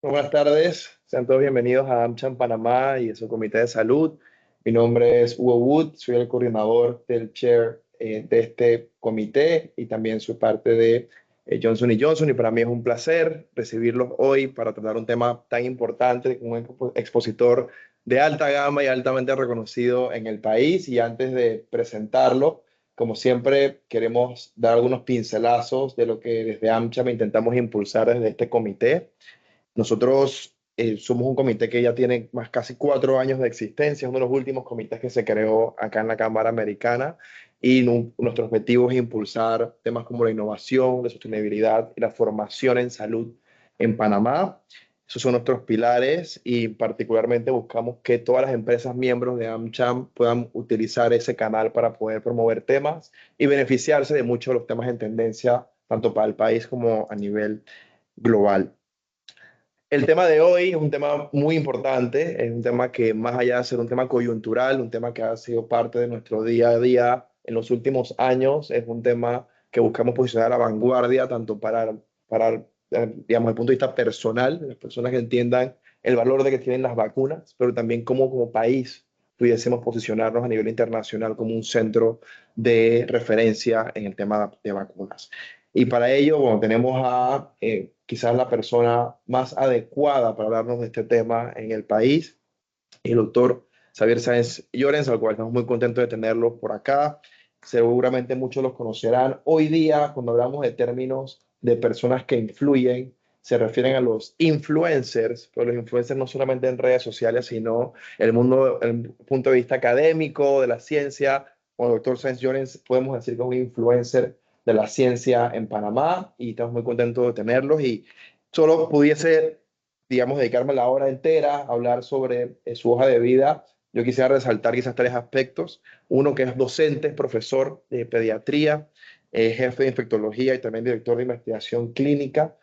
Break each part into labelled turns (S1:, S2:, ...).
S1: Buenas tardes, sean todos bienvenidos a AmCham Panamá y a su comité de salud. Mi nombre es Hugo Wood, soy el coordinador del chair de este comité y también soy parte de Johnson Johnson, y para mí es un placer recibirlos hoy para tratar un tema tan importante con un expositor de alta gama y altamente reconocido en el país. Y antes de presentarlo, como siempre, queremos dar algunos pincelazos de lo que desde AmCham intentamos impulsar desde este comité. Nosotros somos un comité que ya tiene más casi 4 años de existencia, es uno de los últimos comités que se creó acá en la Cámara Americana, y nuestro objetivo es impulsar temas como la innovación, la sostenibilidad y la formación en salud en Panamá. Esos son nuestros pilares, y particularmente buscamos que todas las empresas miembros de AmCham puedan utilizar ese canal para poder promover temas y beneficiarse de muchos de los temas en tendencia, tanto para el país como a nivel global. El tema de hoy es un tema muy importante, es un tema que más allá de ser un tema coyuntural, un tema que ha sido parte de nuestro día a día en los últimos años, es un tema que buscamos posicionar a la vanguardia, tanto digamos, desde el punto de vista personal, de las personas que entiendan el valor de que tienen las vacunas, pero también como país pudiésemos posicionarnos a nivel internacional como un centro de referencia en el tema de vacunas. Y para ello, bueno, tenemos a quizás la persona más adecuada para hablarnos de este tema en el país, el doctor Xavier Sáenz Llorens, al cual estamos muy contentos de tenerlo por acá. Seguramente muchos los conocerán. Hoy día, cuando hablamos de términos de personas que influyen, se refieren a los influencers, pero los influencers no solamente en redes sociales, sino el punto de vista académico, de la ciencia. Con el doctor Sáenz Llorens podemos decir que es un influencer de la ciencia en Panamá, y estamos muy contentos de tenerlos. Y solo pudiese, digamos, dedicarme la hora entera a hablar sobre su hoja de vida. Yo quisiera resaltar quizás tres aspectos. Uno, que es docente, es profesor de pediatría, jefe de infectología y también director de investigación clínica.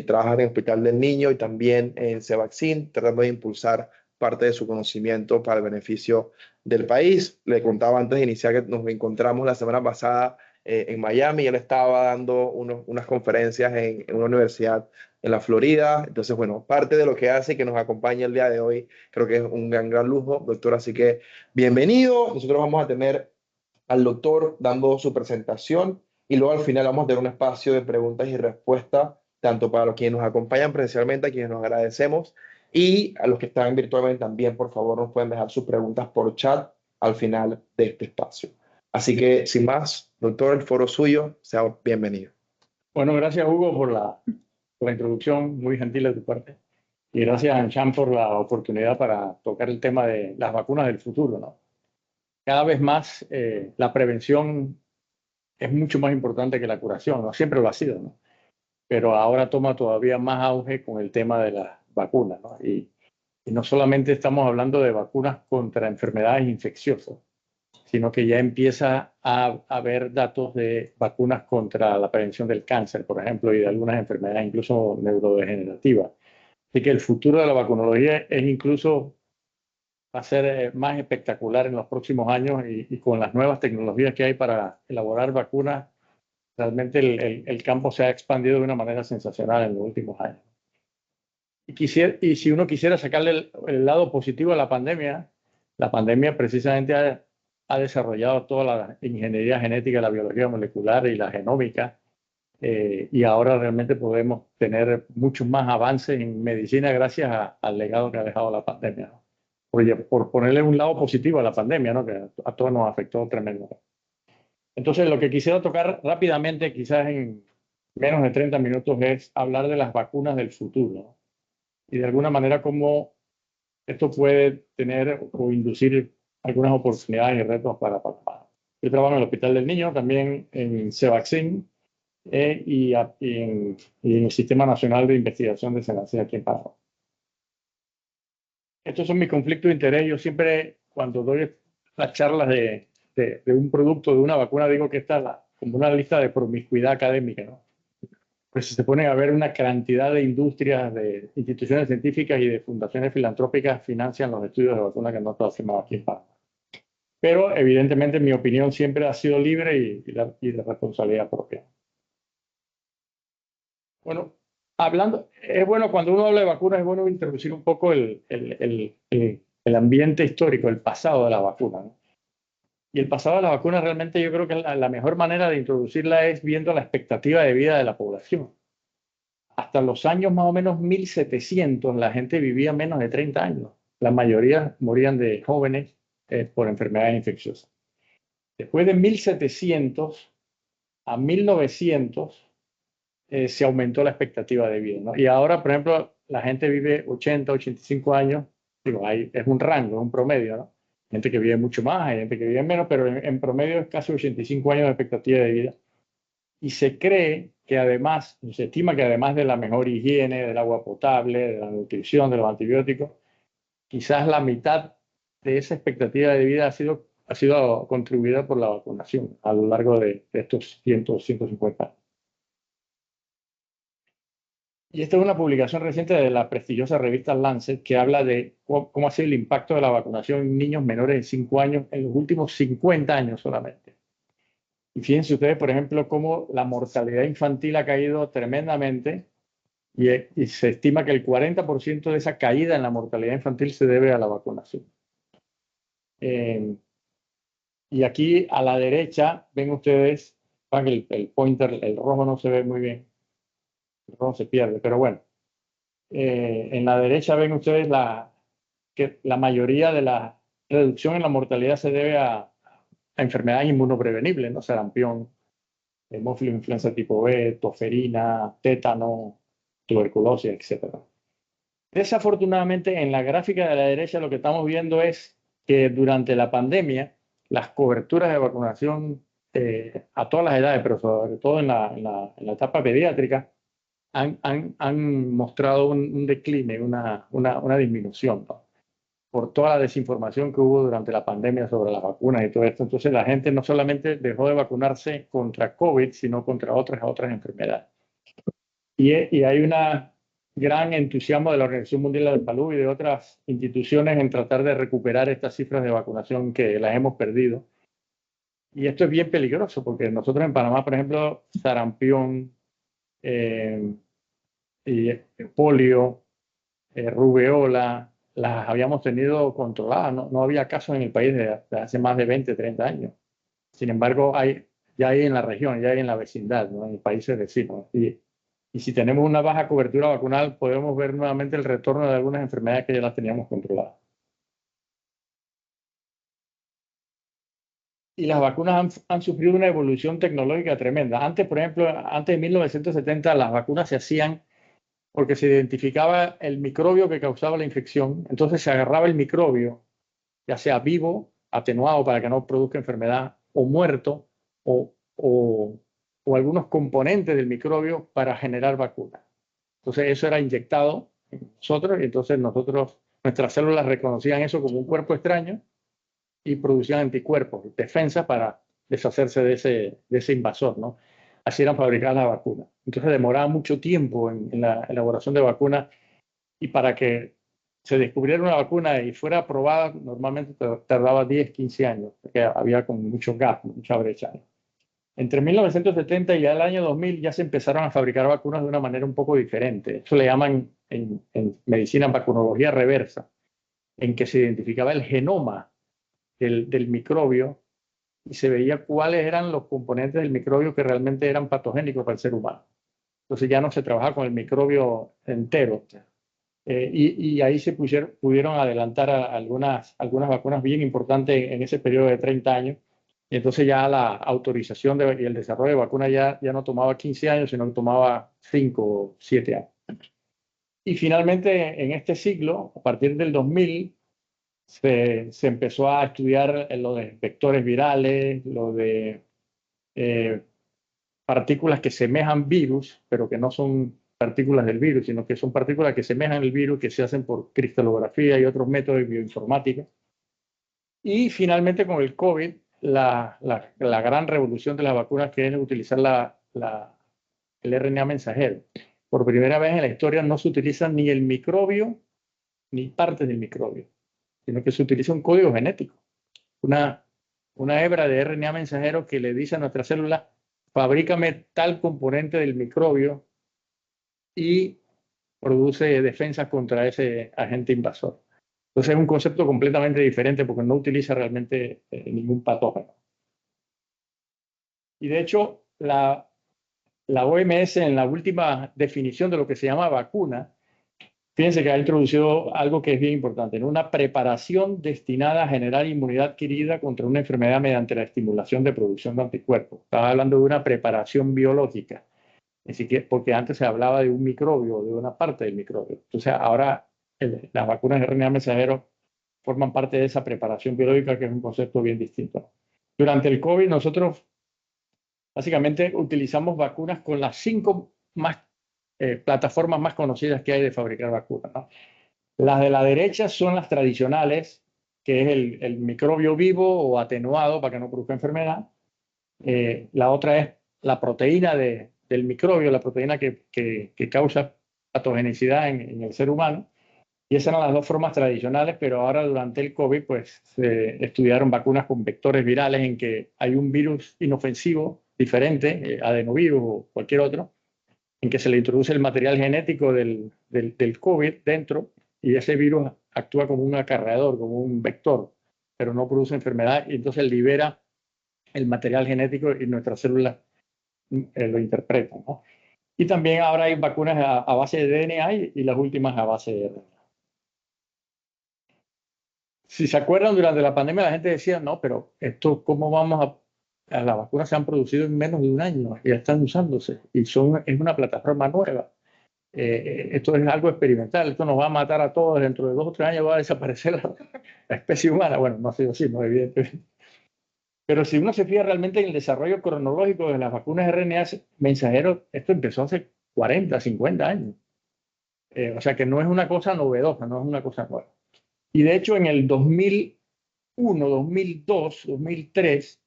S1: Trabaja en el Hospital del Niño y también en Cevaccin, tratando de impulsar parte de su conocimiento para el beneficio del país. Le contaba antes de iniciar que nos encontramos la semana pasada en Miami. Él estaba dando unas conferencias en una universidad en la Florida. Entonces, bueno, parte de lo que hace y que nos acompaña el día de hoy, creo que es un gran lujo, doctor. Así que bienvenido. Nosotros vamos a tener al doctor dando su presentación, y luego al final vamos a tener un espacio de preguntas y respuestas, tanto para los quienes nos acompañan presencialmente, a quienes nos agradecemos, y a los que están virtualmente también. Por favor, nos pueden dejar sus preguntas por chat al final de este espacio. Así que, sin más, doctor, el foro suyo, sea bienvenido.
S2: Bueno, gracias Hugo por la introducción, muy gentil de tu parte. Y gracias a Anchan por la oportunidad para tocar el tema de las vacunas del futuro, ¿no? Cada vez más la prevención es mucho más importante que la curación, ¿no? Siempre lo ha sido, ¿no? Pero ahora toma todavía más auge con el tema de las vacunas, ¿no? Y no solamente estamos hablando de vacunas contra enfermedades infecciosas, sino que ya empieza a haber datos de vacunas contra la prevención del cáncer, por ejemplo, y de algunas enfermedades incluso neurodegenerativas. Así que el futuro de la vacunología es incluso va a ser más espectacular en los próximos años, y con las nuevas tecnologías que hay para elaborar vacunas, realmente el campo se ha expandido de una manera sensacional en los últimos años. Y si uno quisiera sacarle el lado positivo a la pandemia precisamente ha desarrollado toda la ingeniería genética, la biología molecular y la genómica, y ahora realmente podemos tener muchos más avances en medicina gracias al legado que ha dejado la pandemia, ¿no? Por ponerle un lado positivo a la pandemia, ¿no? Que a todos nos afectó tremendamente. Entonces, lo que quisiera tocar rápidamente, quizás en menos de 30 minutos, es hablar de las vacunas del futuro, ¿no? Y de alguna manera cómo esto puede tener o inducir algunas oportunidades y retos para Panamá. Yo trabajo en el Hospital del Niño, también en Cevaccin, y en el Sistema Nacional de Investigación de Senación aquí en Panamá. Estos son mis conflictos de interés. Yo siempre, cuando doy las charlas de un producto, de una vacuna, digo que esta es como una lista de promiscuidad académica, ¿no? Pues se ponen a ver una cantidad de industrias, de instituciones científicas y de fundaciones filantrópicas financian los estudios de vacunas que nosotros hacemos aquí en Panamá. Pero evidentemente mi opinión siempre ha sido libre y de responsabilidad propia. Bueno, Hablando, es bueno cuando uno habla de vacunas, es bueno introducir un poco el ambiente histórico, el pasado de la vacuna, ¿no? Y el pasado de la vacuna realmente yo creo que la mejor manera de introducirla es viendo la expectativa de vida de la población. Hasta los años más o menos 1700 la gente vivía menos de 30 años. La mayoría morían de jóvenes por enfermedades infecciosas. Después de 1700 a 1900 se aumentó la expectativa de vida, ¿no? Y ahora, por ejemplo, la gente vive 80, 85 años. Digo, es un rango, es un promedio, ¿no? Gente que vive mucho más, hay gente que vive menos, pero en promedio es casi 85 años de expectativa de vida. Y se cree que además, se estima que además de la mejor higiene, del agua potable, de la nutrición, de los antibióticos, quizás la mitad de esa expectativa de vida ha sido contribuida por la vacunación a lo largo de estos 100, 150 años. Y esta es una publicación reciente de la prestigiosa revista Lancet que habla de cómo ha sido el impacto de la vacunación en niños menores de 5 años en los últimos 50 años solamente. Y fíjense ustedes, por ejemplo, cómo la mortalidad infantil ha caído tremendamente y se estima que el 40% de esa caída en la mortalidad infantil se debe a la vacunación. Y aquí a la derecha ven ustedes, el pointer, el rojo no se ve muy bien, el rojo se pierde, pero bueno. En la derecha ven ustedes que la mayoría de la reducción en la mortalidad se debe a enfermedades inmunoprevenibles, ¿no? Sarampión, hemófilo influenza tipo B, tosferina, tétano, tuberculosis, etc. Desafortunadamente, en la gráfica de la derecha lo que estamos viendo es que durante la pandemia las coberturas de vacunación a todas las edades, pero sobre todo en la etapa pediátrica, han mostrado un decline, una disminución, ¿no? Por toda la desinformación que hubo durante la pandemia sobre las vacunas y todo esto. Entonces la gente no solamente dejó de vacunarse contra COVID, sino contra otras enfermedades. Y hay un gran entusiasmo de la Organización Mundial de la Salud y de otras instituciones en tratar de recuperar estas cifras de vacunación que las hemos perdido. Y esto es bien peligroso porque nosotros en Panamá, por ejemplo, sarampión, y polio, rubeola, las habíamos tenido controladas, no había casos en el país de hace más de 20, 30 años. Sin embargo, ya hay en la región, ya hay en la vecindad, ¿no? En los países vecinos. Y si tenemos una baja cobertura vacunal, podemos ver nuevamente el retorno de algunas enfermedades que ya las teníamos controladas. Y las vacunas han sufrido una evolución tecnológica tremenda. Antes, por ejemplo, antes de 1970, las vacunas se hacían porque se identificaba el microbio que causaba la infección. Entonces se agarraba el microbio, ya sea vivo, atenuado para que no produzca enfermedad, o muerto, o algunos componentes del microbio para generar vacunas. Entonces eso era inyectado en nosotros y entonces nuestras células reconocían eso como un cuerpo extraño y producían anticuerpos, defensas para deshacerse de ese invasor, ¿no? Así eran fabricadas las vacunas. Entonces demoraba mucho tiempo en la elaboración de vacunas y para que se descubriera una vacuna y fuera aprobada, normalmente tardaba 10, 15 años, porque había como mucho gap, mucha brecha. Entre 1970 y el año 2000 ya se empezaron a fabricar vacunas de una manera un poco diferente. Eso le llaman en medicina vacunología reversa, en que se identificaba el genoma del microbio y se veía cuáles eran los componentes del microbio que realmente eran patogénicos para el ser humano. Entonces ya no se trabaja con el microbio entero. Y ahí se pudieron adelantar algunas vacunas bien importantes en ese periodo de 30 años. Y entonces ya la autorización y el desarrollo de vacunas ya no tomaba 15 años, sino que tomaba 5 o 7 años. Y finalmente, en este siglo, a partir del 2000, se empezó a estudiar lo de vectores virales, lo de partículas que semejan virus, pero que no son partículas del virus, sino que son partículas que semejan el virus, que se hacen por cristalografía y otros métodos de bioinformática. Y finalmente con el COVID, la gran revolución de las vacunas, que es utilizar el RNA mensajero. Por primera vez en la historia no se utiliza ni el microbio ni partes del microbio, sino que se utiliza un código genético, una hebra de RNA mensajero que le dice a nuestra célula: fabrícame tal componente del microbio y produce defensas contra ese agente invasor. Entonces es un concepto completamente diferente porque no utiliza realmente ningún patógeno. Y de hecho, la OMS en la última definición de lo que se llama vacuna, fíjense que ha introducido algo que es bien importante, ¿no? Una preparación destinada a generar inmunidad adquirida contra una enfermedad mediante la estimulación de producción de anticuerpos. Estaba hablando de una preparación biológica, ni siquiera, porque antes se hablaba de un microbio, de una parte del microbio. Entonces ahora las vacunas de RNA mensajero forman parte de esa preparación biológica, que es un concepto bien distinto. Durante el COVID nosotros básicamente utilizamos vacunas con las 5 plataformas más conocidas que hay de fabricar vacunas, ¿no? Las de la derecha son las tradicionales, que es el microbio vivo o atenuado para que no produzca enfermedad. La otra es la proteína del microbio, la proteína que causa patogenicidad en el ser humano. Y esas eran las 2 formas tradicionales, pero ahora durante el COVID pues se estudiaron vacunas con vectores virales en que hay un virus inofensivo diferente, adenovirus o cualquier otro, en que se le introduce el material genético del COVID dentro y ese virus actúa como un acarreador, como un vector, pero no produce enfermedad y entonces libera el material genético y nuestras células lo interpretan, ¿no? Y también ahora hay vacunas a base de DNA y las últimas a base de RNA. Si se acuerdan, durante la pandemia la gente decía, no, pero esto, ¿cómo vamos a las vacunas se han producido en menos de un año y ya están usándose y es una plataforma nueva. Esto es algo experimental, esto nos va a matar a todos, dentro de 2 o 3 años va a desaparecer la especie humana. Bueno, no ha sido así, no, evidentemente. Pero si uno se fija realmente en el desarrollo cronológico de las vacunas RNA mensajeros, esto empezó hace 40, 50 años. O sea que no es una cosa novedosa, no es una cosa nueva. Y de hecho en el 2001, 2002, 2003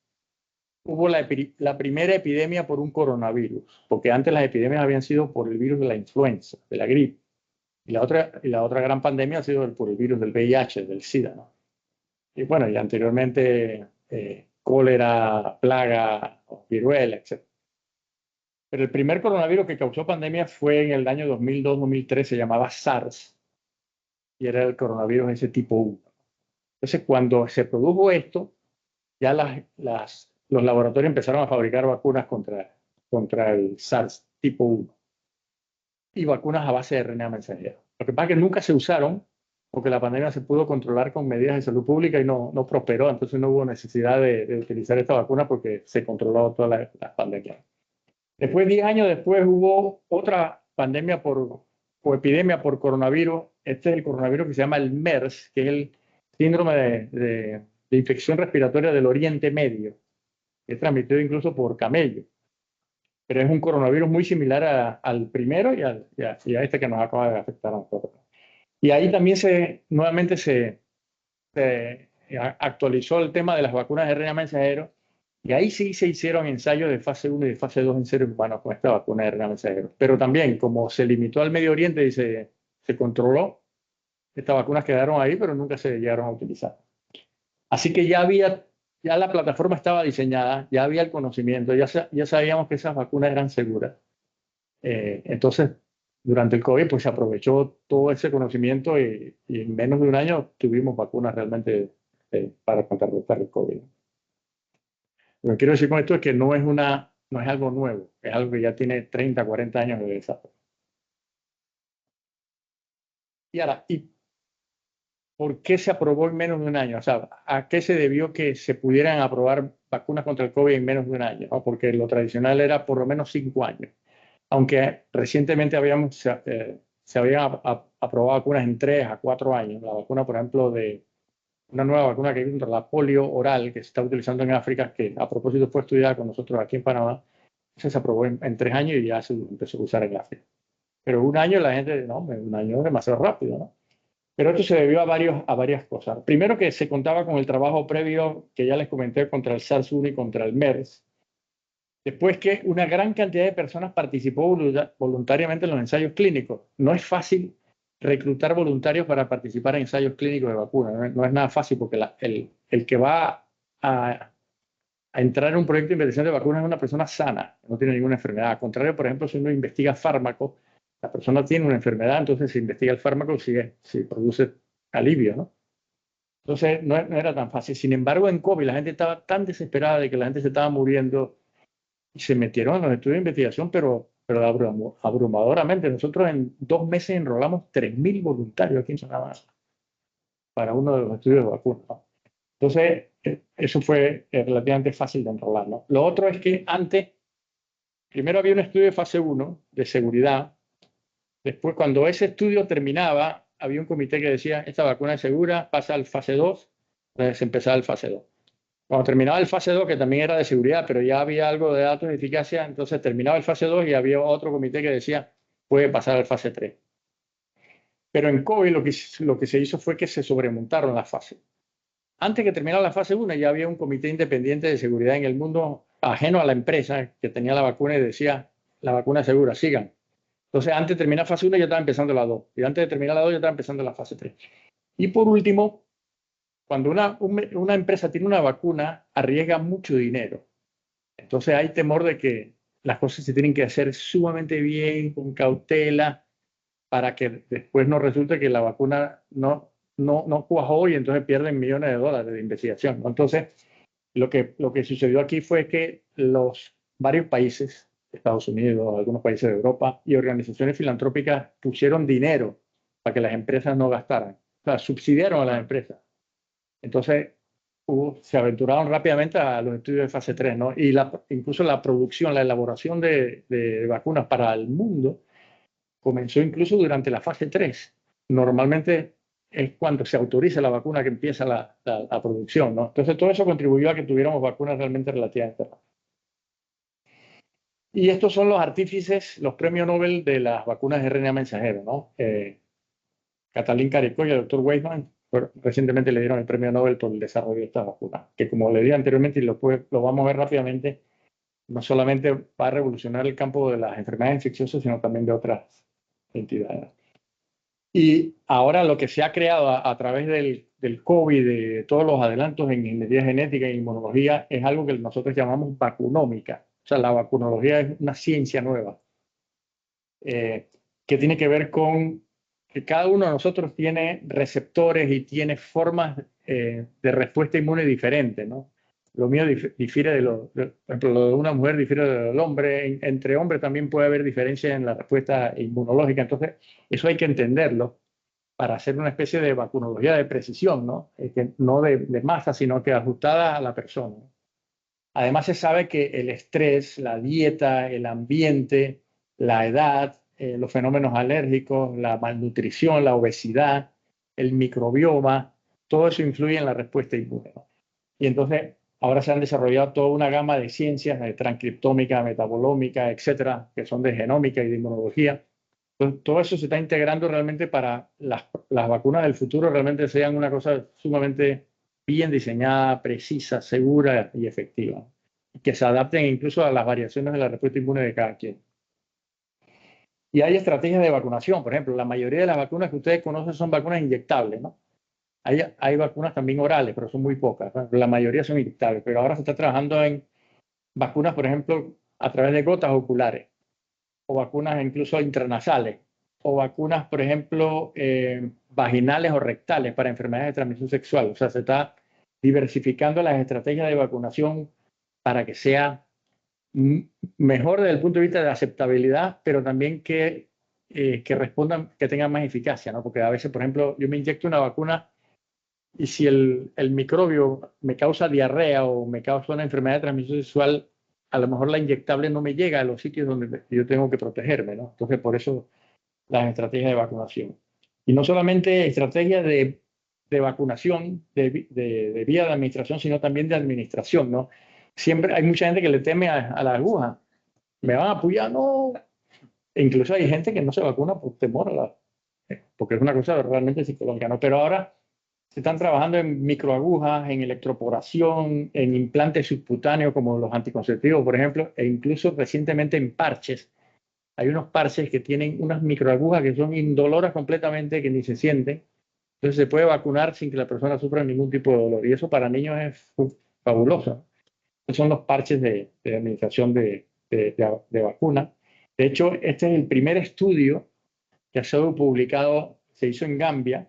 S2: hubo la primera epidemia por un coronavirus, porque antes las epidemias habían sido por el virus de la influenza, de la gripe. Y la otra gran pandemia ha sido por el virus del VIH, del SIDA, ¿no? Y bueno, y anteriormente cólera, plaga, viruela, etc. Pero el primer coronavirus que causó pandemia fue en el año 2002-2003, se llamaba SARS, y era el coronavirus ese tipo 1. Entonces, cuando se produjo esto, ya los laboratorios empezaron a fabricar vacunas contra el SARS tipo 1 y vacunas a base de RNA mensajero. Lo que pasa es que nunca se usaron porque la pandemia se pudo controlar con medidas de salud pública y no prosperó, entonces no hubo necesidad de utilizar esta vacuna porque se controló toda la pandemia. Después, 10 años después, hubo otra pandemia o epidemia por coronavirus. Este es el coronavirus que se llama el MERS, que es el síndrome de infección respiratoria del Oriente Medio, que es transmitido incluso por camello. Pero es un coronavirus muy similar al primero y a este que nos acaba de afectar a nosotros. Y ahí también nuevamente se actualizó el tema de las vacunas de RNA mensajero y ahí sí se hicieron ensayos de fase 1 y de fase 2 en seres humanos con esta vacuna de RNA mensajero. Pero también, como se limitó al Medio Oriente y se controló, estas vacunas quedaron ahí, pero nunca se llegaron a utilizar. Así que ya la plataforma estaba diseñada, ya había el conocimiento, ya sabíamos que esas vacunas eran seguras. Entonces, durante el COVID, pues se aprovechó todo ese conocimiento y en menos de un año tuvimos vacunas realmente para contrarrestar el COVID. Lo que quiero decir con esto es que no es algo nuevo, es algo que ya tiene 30, 40 años de desarrollo. Y ahora, ¿por qué se aprobó en menos de un año? O sea, ¿a qué se debió que se pudieran aprobar vacunas contra el COVID en menos de un año? ¿No? Porque lo tradicional era por lo menos 5 años. Aunque recientemente se habían aprobado vacunas en 3 a 4 años. La vacuna, por ejemplo, de una nueva vacuna que hay contra la polio oral que se está utilizando en África, que a propósito fue estudiada con nosotros aquí en Panamá, se aprobó en 3 años y ya se empezó a usar en África. Pero un año la gente, no, un año es demasiado rápido, ¿no? Pero esto se debió a varias cosas. Primero, que se contaba con el trabajo previo que ya les comenté contra el SARS-1 y contra el MERS. Después, que una gran cantidad de personas participó voluntariamente en los ensayos clínicos. No es fácil reclutar voluntarios para participar en ensayos clínicos de vacunas. No es nada fácil porque el que va a entrar en un proyecto de investigación de vacunas es una persona sana, no tiene ninguna enfermedad. Al contrario, por ejemplo, si uno investiga fármacos, La persona tiene una enfermedad, entonces se investiga el fármaco si produce alivio, ¿no? Entonces no era tan fácil. Sin embargo, en COVID la gente estaba tan desesperada de que la gente se estaba muriendo y se metieron en los estudios de investigación, pero abrumadoramente. Nosotros en 2 meses enrolamos 3.000 voluntarios aquí en Panamá para uno de los estudios de vacunas, ¿no? Entonces, eso fue relativamente fácil de enrolar, ¿no? Lo otro es que antes, primero había un estudio de fase 1 de seguridad. Después, cuando ese estudio terminaba, había un comité que decía, esta vacuna es segura, pasa al fase 2, entonces empezaba el fase 2. Cuando terminaba el fase 2, que también era de seguridad, pero ya había algo de datos de eficacia, entonces terminaba el fase 2 y había otro comité que decía, puede pasar al fase 3. Pero en COVID lo que se hizo fue que se sobremontaron las fases. Antes que terminara la fase 1 ya había un comité independiente de seguridad en el mundo, ajeno a la empresa que tenía la vacuna y decía, la vacuna es segura, sigan. Entonces, antes de terminar fase 1 ya estaba empezando la 2. Y antes de terminar la 2 ya estaba empezando la fase 3. Y por último, cuando una empresa tiene una vacuna, arriesga mucho dinero. Entonces hay temor de que las cosas se tienen que hacer sumamente bien, con cautela, para que después no resulte que la vacuna no cuajó y entonces pierden millones de dólares de investigación, ¿no? Entonces, lo que sucedió aquí fue que los varios países, Estados Unidos, algunos países de Europa y organizaciones filantrópicas pusieron dinero para que las empresas no gastaran. O sea, subsidiaron a las empresas. Entonces, se aventuraron rápidamente a los estudios de fase 3, ¿no? Y incluso la producción, la elaboración de vacunas para el mundo comenzó incluso durante la fase 3. Normalmente es cuando se autoriza la vacuna que empieza la producción, ¿no? Entonces, todo eso contribuyó a que tuviéramos vacunas realmente relativamente rápidas. Y estos son los artífices, los premios Nobel de las vacunas de RNA mensajero, ¿no? Katalin Karikó y el doctor Weissman recientemente le dieron el premio Nobel por el desarrollo de estas vacunas, que como le dije anteriormente y lo vamos a ver rápidamente, no solamente va a revolucionar el campo de las enfermedades infecciosas, sino también de otras entidades. Y ahora lo que se ha creado a través del COVID, de todos los adelantos en ingeniería genética e inmunología, es algo que nosotros llamamos vacunómica. O sea, la vacunología es una ciencia nueva que tiene que ver con que cada uno de nosotros tiene receptores y tiene formas de respuesta inmune diferentes, ¿no? Lo mío difiere por ejemplo, lo de una mujer difiere del hombre. Entre hombres también puede haber diferencia en la respuesta inmunológica. Entonces, eso hay que entenderlo para hacer una especie de vacunología de precisión, ¿no? Que no de masa, sino que ajustada a la persona. Además, se sabe que el estrés, la dieta, el ambiente, la edad, los fenómenos alérgicos, la malnutrición, la obesidad, el microbioma, todo eso influye en la respuesta inmune, ¿no? Y entonces, ahora se han desarrollado toda una gama de ciencias, de transcriptómica, metabolómica, etcétera, que son de genómica y de inmunología. Entonces, todo eso se está integrando realmente para las vacunas del futuro realmente sean una cosa sumamente bien diseñada, precisa, segura y efectiva, que se adapten incluso a las variaciones de la respuesta inmune de cada quien. Y hay estrategias de vacunación, por ejemplo, la mayoría de las vacunas que ustedes conocen son vacunas inyectables, ¿no? Hay vacunas también orales, pero son muy pocas, ¿no? La mayoría son inyectables, pero ahora se está trabajando en vacunas, por ejemplo, a través de gotas oculares, o vacunas incluso intranasales, o vacunas, por ejemplo, vaginales o rectales para enfermedades de transmisión sexual. O sea, se está diversificando las estrategias de vacunación para que sea mejor desde el punto de vista de aceptabilidad, pero también que respondan, que tengan más eficacia, ¿no? Porque a veces, por ejemplo, yo me inyecto una vacuna y si el microbio me causa diarrea o me causa una enfermedad de transmisión sexual, a lo mejor la inyectable no me llega a los sitios donde yo tengo que protegerme, ¿no? Entonces, por eso las estrategias de vacunación. Y no solamente estrategias de vacunación de vía de administración, sino también de administración, ¿no? Siempre hay mucha gente que le teme a la aguja. Me van a apoyar, no. E incluso hay gente que no se vacuna por temor porque es una cosa realmente psicológica, ¿no? Pero ahora se están trabajando en microagujas, en electroporación, en implantes subcutáneos como los anticonceptivos, por ejemplo, e incluso recientemente en parches. Hay unos parches que tienen unas microagujas que son indoloras completamente, que ni se sienten. Entonces se puede vacunar sin que la persona sufra ningún tipo de dolor. Y eso para niños es fabuloso. Estos son los parches de administración de vacuna. De hecho, este es el primer estudio que ha sido publicado, se hizo en Gambia,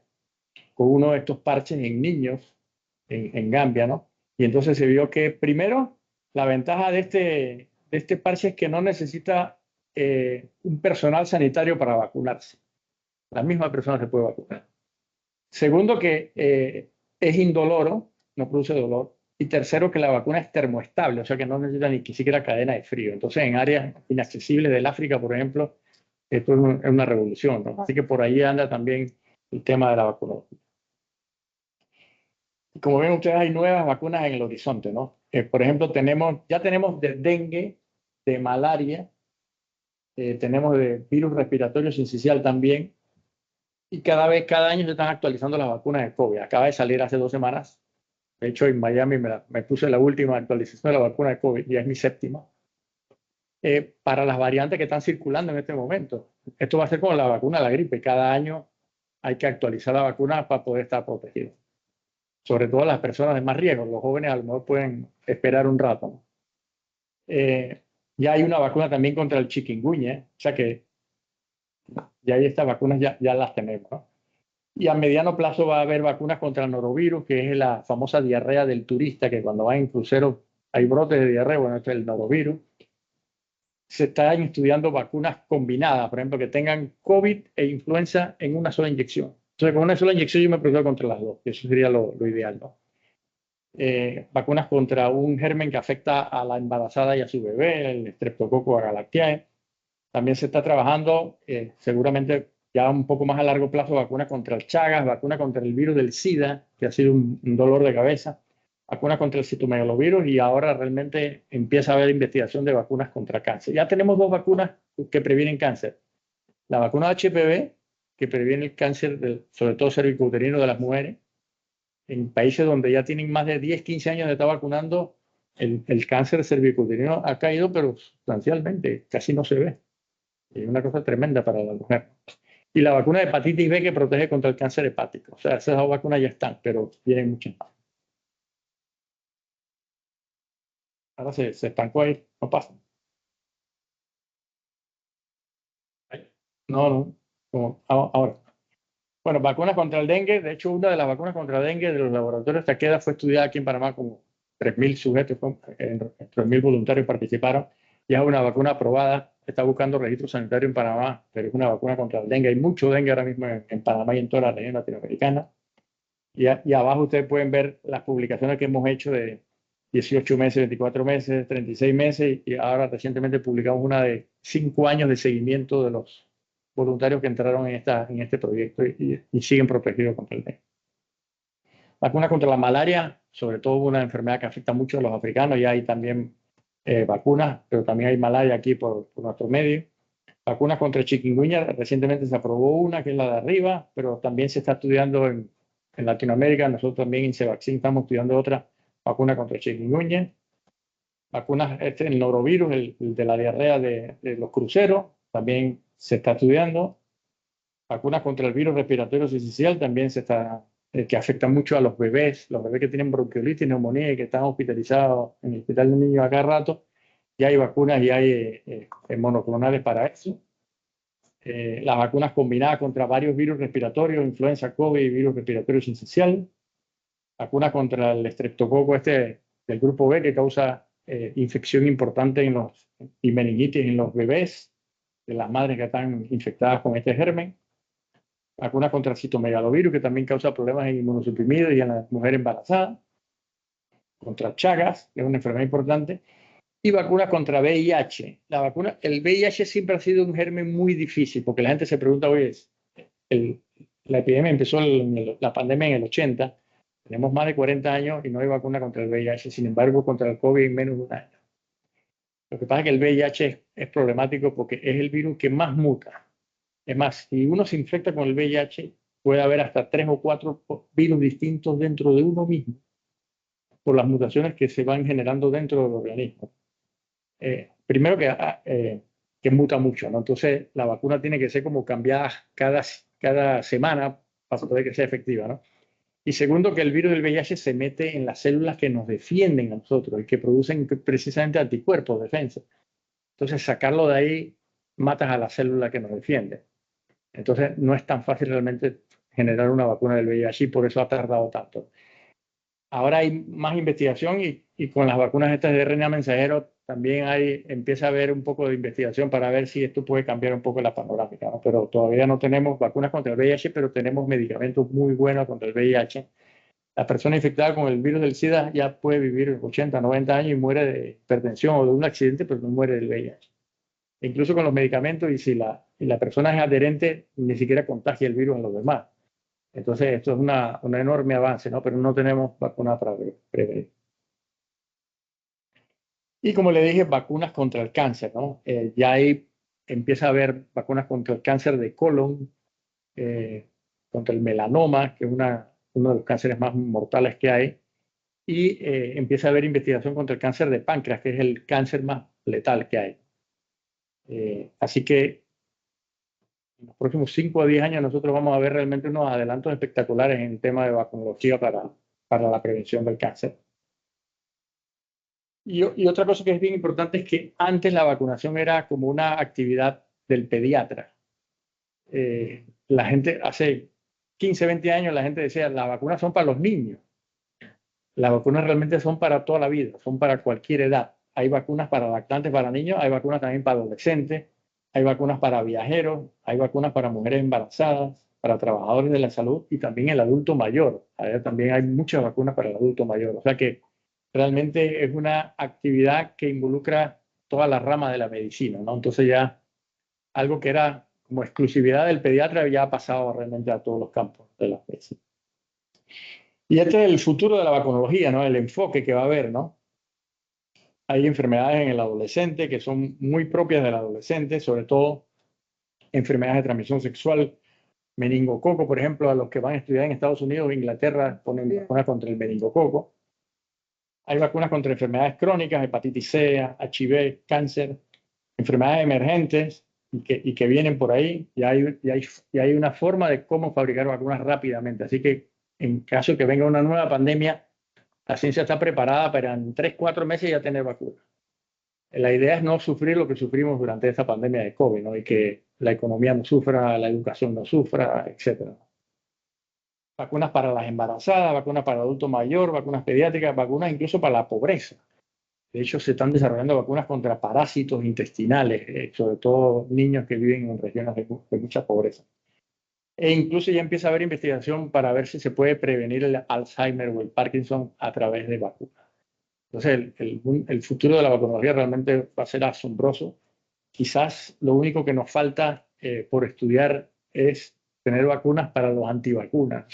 S2: con uno de estos parches en niños en Gambia, ¿no? Y entonces se vio que, primero, la ventaja de este parche es que no necesita un personal sanitario para vacunarse. La misma persona se puede vacunar. Segundo, que es indoloro, no produce dolor. Y tercero, que la vacuna es termoestable, o sea que no necesita ni siquiera cadena de frío. Entonces, en áreas inaccesibles del África, por ejemplo, esto es una revolución, ¿no? Así que por ahí anda también el tema de la vacuna. Como ven ustedes, hay nuevas vacunas en el horizonte, ¿no? Por ejemplo, ya tenemos de dengue, de malaria, tenemos de virus respiratorio sincicial también, y cada año se están actualizando las vacunas de COVID. Acaba de salir hace 2 semanas. De hecho, en Miami me puse la última actualización de la vacuna de COVID, ya es mi séptima, para las variantes que están circulando en este momento. Esto va a ser como la vacuna de la gripe. Cada año hay que actualizar la vacuna para poder estar protegido. Sobre todo las personas de más riesgo. Los jóvenes a lo mejor pueden esperar un rato, ¿no? Ya hay una vacuna también contra el chikungunya, o sea que ya hay estas vacunas, ya las tenemos, ¿no? Y a mediano plazo va a haber vacunas contra el norovirus, que es la famosa diarrea del turista, que cuando va en crucero hay brotes de diarrea, bueno, este es el norovirus. Se están estudiando vacunas combinadas, por ejemplo, que tengan COVID e influenza en una sola inyección. Entonces, con una sola inyección yo me protego contra las dos, que eso sería lo ideal, ¿no? Vacunas contra un germen que afecta a la embarazada y a su bebé, el Streptococcus agalactiae. También se está trabajando, seguramente ya un poco más a largo plazo, vacuna contra el Chagas, vacuna contra el virus del SIDA, que ha sido un dolor de cabeza, vacuna contra el citomegalovirus, y ahora realmente empieza a haber investigación de vacunas contra cáncer. Ya tenemos 2 vacunas que previenen cáncer. La vacuna HPV, que previene el cáncer, sobre todo cervicouterino de las mujeres. En países donde ya tienen más de 10, 15 años de estar vacunando, el cáncer cervicouterino ha caído, pero sustancialmente, casi no se ve. Es una cosa tremenda para la mujer. Y la vacuna de hepatitis B, que protege contra el cáncer hepático. O sea, esas 2 vacunas ya están, pero vienen muchas más. Ahora se estancó ahí, no pasa. No, no. Ahora. Bueno, vacunas contra el dengue. De hecho, una de las vacunas contra el dengue de los laboratorios Takeda fue estudiada aquí en Panamá, como 3.000 sujetos, 3.000 voluntarios participaron. Ya es una vacuna aprobada. Está buscando registro sanitario en Panamá, pero es una vacuna contra el dengue. Hay mucho dengue ahora mismo en Panamá y en toda la región latinoamericana. Y abajo ustedes pueden ver las publicaciones que hemos hecho de 18 meses, 24 meses, 36 meses, y ahora recientemente publicamos una de 5 años de seguimiento de los voluntarios que entraron en este proyecto y siguen protegidos contra el dengue. Vacuna contra la malaria, sobre todo una enfermedad que afecta mucho a los africanos, y hay también vacunas, pero también hay malaria aquí por nuestro medio. Vacunas contra el chikungunya, recientemente se aprobó una, que es la de arriba, pero también se está estudiando en Latinoamérica. Nosotros también en Cevaxin estamos estudiando otra vacuna contra el chikungunya. Vacunas, el norovirus, el de la diarrea de los cruceros, también se está estudiando. Vacunas contra el virus respiratorio sincicial también se está, que afecta mucho a los bebés que tienen bronquiolitis, neumonía y que están hospitalizados en el hospital de niños a cada rato. Ya hay vacunas y hay monoclonales para eso. Las vacunas combinadas contra varios virus respiratorios, influenza, COVID y virus respiratorio sincicial. Vacunas contra el estreptococo del grupo B, que causa infección importante y meningitis en los bebés, de las madres que están infectadas con este germen. Vacunas contra el citomegalovirus, que también causa problemas en inmunosuprimidos y en las mujeres embarazadas. Contra Chagas, que es una enfermedad importante. Y vacunas contra VIH. El VIH siempre ha sido un germen muy difícil, porque la gente se pregunta, oye, la epidemia empezó, la pandemia en el 80, tenemos más de 40 años y no hay vacuna contra el VIH. Sin embargo, contra el COVID en menos de un año. Lo que pasa es que el VIH es problemático porque es el virus que más muta. Es más, si uno se infecta con el VIH, puede haber hasta 3 o 4 virus distintos dentro de uno mismo, por las mutaciones que se van generando dentro del organismo. Primero que muta mucho, ¿no? Entonces la vacuna tiene que ser como cambiada cada semana para poder que sea efectiva, ¿no? Y segundo, que el virus del VIH se mete en las células que nos defienden a nosotros y que producen precisamente anticuerpos, defensa. Entonces sacarlo de ahí, matas a la célula que nos defiende. Entonces, no es tan fácil realmente generar una vacuna del VIH y por eso ha tardado tanto. Ahora hay más investigación y con las vacunas estas de RNA mensajero también empieza a haber un poco de investigación para ver si esto puede cambiar un poco la panorámica, ¿no? Pero todavía no tenemos vacunas contra el VIH, pero tenemos medicamentos muy buenos contra el VIH. La persona infectada con el virus del SIDA ya puede vivir 80, 90 años y muere de hipertensión o de un accidente, pero no muere del VIH. Incluso con los medicamentos, y si la persona es adherente, ni siquiera contagia el virus a los demás. Entonces, esto es un enorme avance, ¿no? Pero no tenemos vacunas para prevenir. Y como le dije, vacunas contra el cáncer, ¿no? Ya empieza a haber vacunas contra el cáncer de colon, contra el melanoma, que es uno de los cánceres más mortales que hay, y empieza a haber investigación contra el cáncer de páncreas, que es el cáncer más letal que hay. Así que en los próximos 5 a 10 años nosotros vamos a ver realmente unos adelantos espectaculares en el tema de vacunología para la prevención del cáncer. Y otra cosa que es bien importante es que antes la vacunación era como una actividad del pediatra. La gente, hace 15, 20 años, la gente decía, las vacunas son para los niños. Las vacunas realmente son para toda la vida, son para cualquier edad. Hay vacunas para lactantes, para niños, hay vacunas también para adolescentes, hay vacunas para viajeros, hay vacunas para mujeres embarazadas, para trabajadores de la salud y también el adulto mayor. También hay muchas vacunas para el adulto mayor. O sea que realmente es una actividad que involucra toda la rama de la medicina, ¿no? Entonces ya algo que era como exclusividad del pediatra ya ha pasado realmente a todos los campos de la medicina. Y este es el futuro de la vacunología, ¿no? El enfoque que va a haber, ¿no? Hay enfermedades en el adolescente que son muy propias del adolescente, sobre todo enfermedades de transmisión sexual, meningococo, por ejemplo, a los que van a estudiar en Estados Unidos o Inglaterra ponen vacunas contra el meningococo. Hay vacunas contra enfermedades crónicas, hepatitis C, HIV, cáncer, enfermedades emergentes y que vienen por ahí. Y hay una forma de cómo fabricar vacunas rápidamente. Así que en caso de que venga una nueva pandemia, la ciencia está preparada para en 3, 4 meses ya tener vacunas. La idea es no sufrir lo que sufrimos durante esta pandemia de COVID, ¿no? Y que la economía no sufra, la educación no sufra, etc. Vacunas para las embarazadas, vacunas para el adulto mayor, vacunas pediátricas, vacunas incluso para la pobreza. De hecho, se están desarrollando vacunas contra parásitos intestinales, sobre todo niños que viven en regiones de mucha pobreza. E incluso ya empieza a haber investigación para ver si se puede prevenir el Alzheimer o el Parkinson a través de vacunas. Entonces, el futuro de la vacunología realmente va a ser asombroso. Quizás lo único que nos falta por estudiar es tener vacunas para los antivacunas,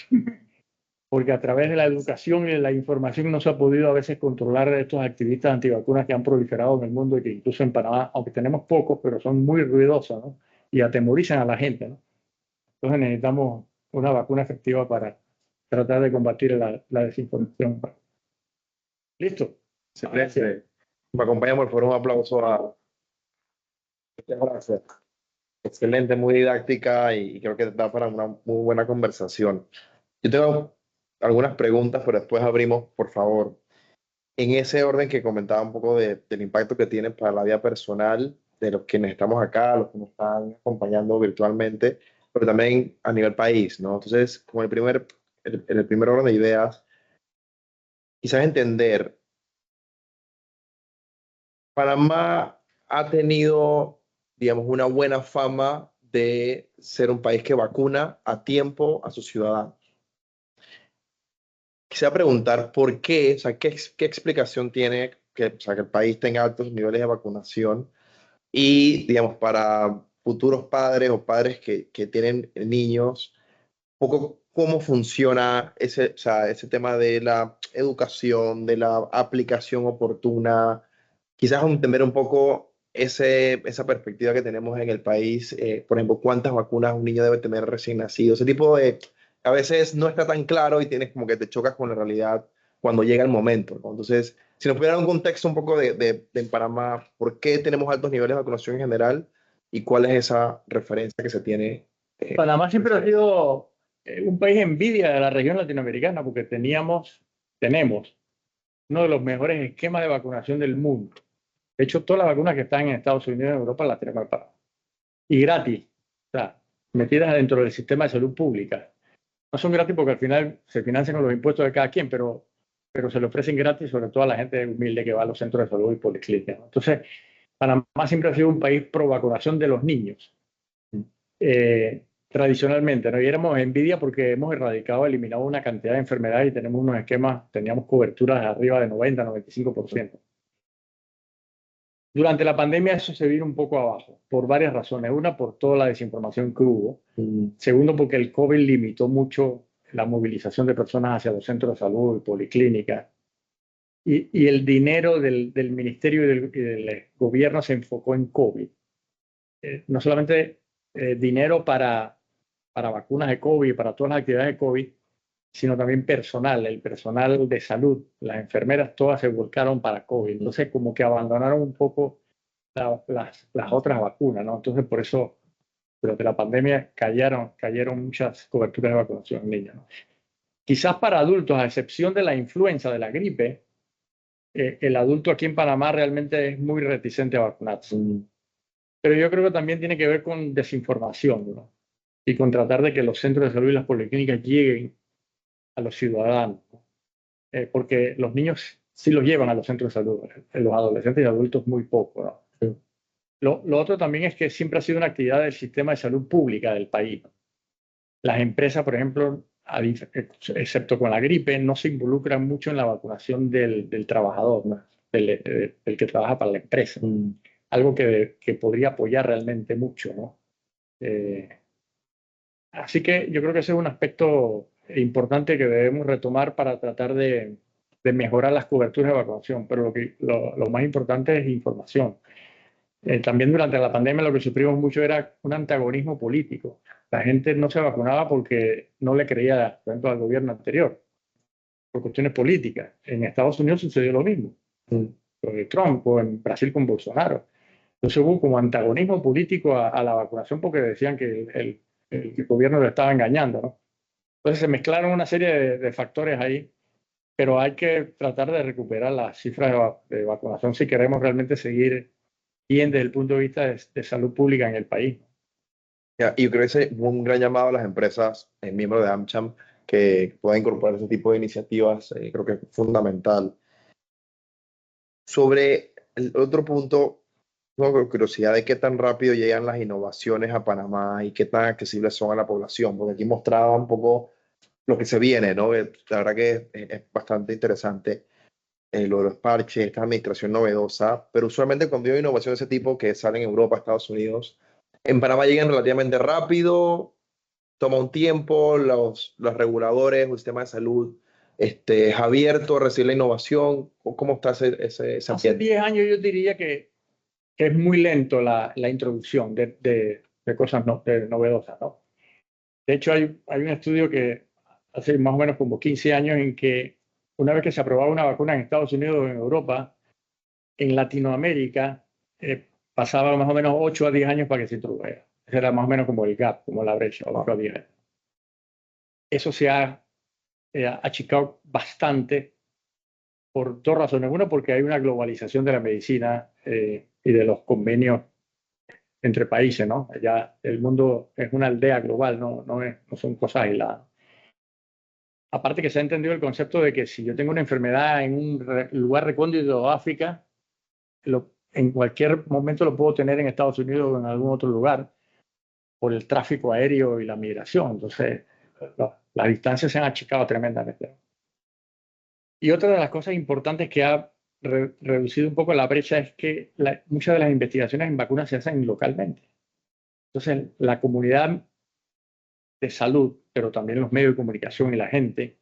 S2: porque a través de la educación y de la información no se ha podido a veces controlar a estos activistas antivacunas que han proliferado en el mundo y que incluso en Panamá, aunque tenemos pocos, pero son muy ruidosos, ¿no? Y atemorizan a la gente, ¿no? Entonces necesitamos una vacuna efectiva para tratar de combatir la desinformación. ¿Listo?
S1: Excelente. Me acompaña por favor un aplauso a... Muchas gracias. Excelente, muy didáctica y creo que da para una muy buena conversación. Yo tengo algunas preguntas, pero después abrimos, por favor. En ese orden que comentaba un poco del impacto que tiene para la vida personal de los quienes estamos acá, los que nos están acompañando virtualmente, pero también a nivel país, ¿no? Entonces, como el primer orden de ideas, quizás entender, Panamá ha tenido, digamos, una buena fama de ser un país que vacuna a tiempo a sus ciudadanos. Quisiera preguntar por qué, o sea, qué explicación tiene que, o sea, que el país tenga altos niveles de vacunación y, digamos, para futuros padres o padres que tienen niños, un poco cómo funciona ese, o sea, ese tema de la educación, de la aplicación oportuna, quizás entender un poco esa perspectiva que tenemos en el país, por ejemplo, cuántas vacunas un niño debe tener recién nacido, ese tipo de, a veces no está tan claro y tienes como que te chocas con la realidad cuando llega el momento, ¿no? Entonces, si nos pudiera dar un contexto un poco de en Panamá, ¿por qué tenemos altos niveles de vacunación en general y cuál es esa referencia que se tiene?
S2: Panamá siempre ha sido un país envidia de la región latinoamericana porque tenemos uno de los mejores esquemas de vacunación del mundo. De hecho, todas las vacunas que están en Estados Unidos y en Europa las tenemos para y gratis. O sea, metidas dentro del sistema de salud pública. No son gratis porque al final se financian con los impuestos de cada quien, pero se le ofrecen gratis sobre todo a la gente humilde que va a los centros de salud y policlínicas, ¿no? Entonces, Panamá siempre ha sido un país pro vacunación de los niños, tradicionalmente, ¿no? Y éramos envidia porque hemos eliminado una cantidad de enfermedades y tenemos unos esquemas, teníamos coberturas de arriba de 90-95%. Durante la pandemia eso se vino un poco abajo, por varias razones. Una, por toda la desinformación que hubo. Segundo, porque el COVID limitó mucho la movilización de personas hacia los centros de salud y policlínicas. Y el dinero del ministerio y del gobierno se enfocó en COVID. No solamente dinero para vacunas de COVID, para todas las actividades de COVID, sino también personal, el personal de salud, las enfermeras todas se volcaron para COVID. Entonces, como que abandonaron un poco las otras vacunas, ¿no? Entonces, por eso, durante la pandemia cayeron muchas coberturas de vacunación en niños, ¿no? Quizás para adultos, a excepción de la influenza, de la gripe, el adulto aquí en Panamá realmente es muy reticente a vacunarse. Pero yo creo que también tiene que ver con desinformación, ¿no? Y con tratar de que los centros de salud y las policlínicas lleguen a los ciudadanos, ¿no? Porque los niños sí los llevan a los centros de salud, los adolescentes y adultos muy poco, ¿no? Sí. Lo otro también es que siempre ha sido una actividad del sistema de salud pública del país, ¿no? Las empresas, por ejemplo, excepto con la gripe, no se involucran mucho en la vacunación del trabajador, ¿no? del que trabaja para la empresa. Algo que podría apoyar realmente mucho, ¿no? Así que yo creo que ese es un aspecto importante que debemos retomar para tratar de mejorar las coberturas de vacunación, pero lo más importante es información. También durante la pandemia lo que sufrimos mucho era un antagonismo político. La gente no se vacunaba porque no le creía, por ejemplo, al gobierno anterior, por cuestiones políticas. En Estados Unidos sucedió lo mismo, con Trump, o en Brasil con Bolsonaro. Entonces hubo como antagonismo político a la vacunación porque decían que el gobierno lo estaba engañando, ¿no? Entonces se mezclaron una serie de factores ahí, pero hay que tratar de recuperar las cifras de vacunación si queremos realmente seguir bien desde el punto de vista de salud pública en el país.
S1: Ya, y yo creo que ese es un gran llamado a las empresas miembros de AmCham que puedan incorporar ese tipo de iniciativas. Creo que es fundamental. Sobre el otro punto, tengo curiosidad de qué tan rápido llegan las innovaciones a Panamá y qué tan accesibles son a la población, porque aquí mostraba un poco lo que se viene, ¿no? La verdad que es bastante interesante lo de los parches, esta administración novedosa, pero usualmente cuando hay innovación de ese tipo que sale en Europa, Estados Unidos, en Panamá llegan relativamente rápido, toma un tiempo, los reguladores, el sistema de salud es abierto a recibir la innovación. ¿Cómo está ese
S2: Hace
S1: ambiente?
S2: 10 años yo diría que es muy lento la introducción de cosas novedosas, ¿no? De hecho, hay un estudio que hace más o menos como 15 años en que una vez que se aprobaba una vacuna en Estados Unidos o en Europa, en Latinoamérica pasaba más o menos 8 a 10 años para que se introdujera. Ese era más o menos como el gap, como la brecha, 8 a 10 años. Eso se ha achicado bastante por dos razones. Una, porque hay una globalización de la medicina y de los convenios entre países, ¿no? Ya el mundo es una aldea global, no son cosas aisladas. Aparte que se ha entendido el concepto de que si yo tengo una enfermedad en un lugar recóndito de África, en cualquier momento lo puedo tener en Estados Unidos o en algún otro lugar por el tráfico aéreo y la migración. Entonces, las distancias se han achicado tremendamente. Y otra de las cosas importantes que ha reducido un poco la brecha es que muchas de las investigaciones en vacunas se hacen localmente. Entonces, la comunidad de salud, pero también los medios de comunicación y la gente,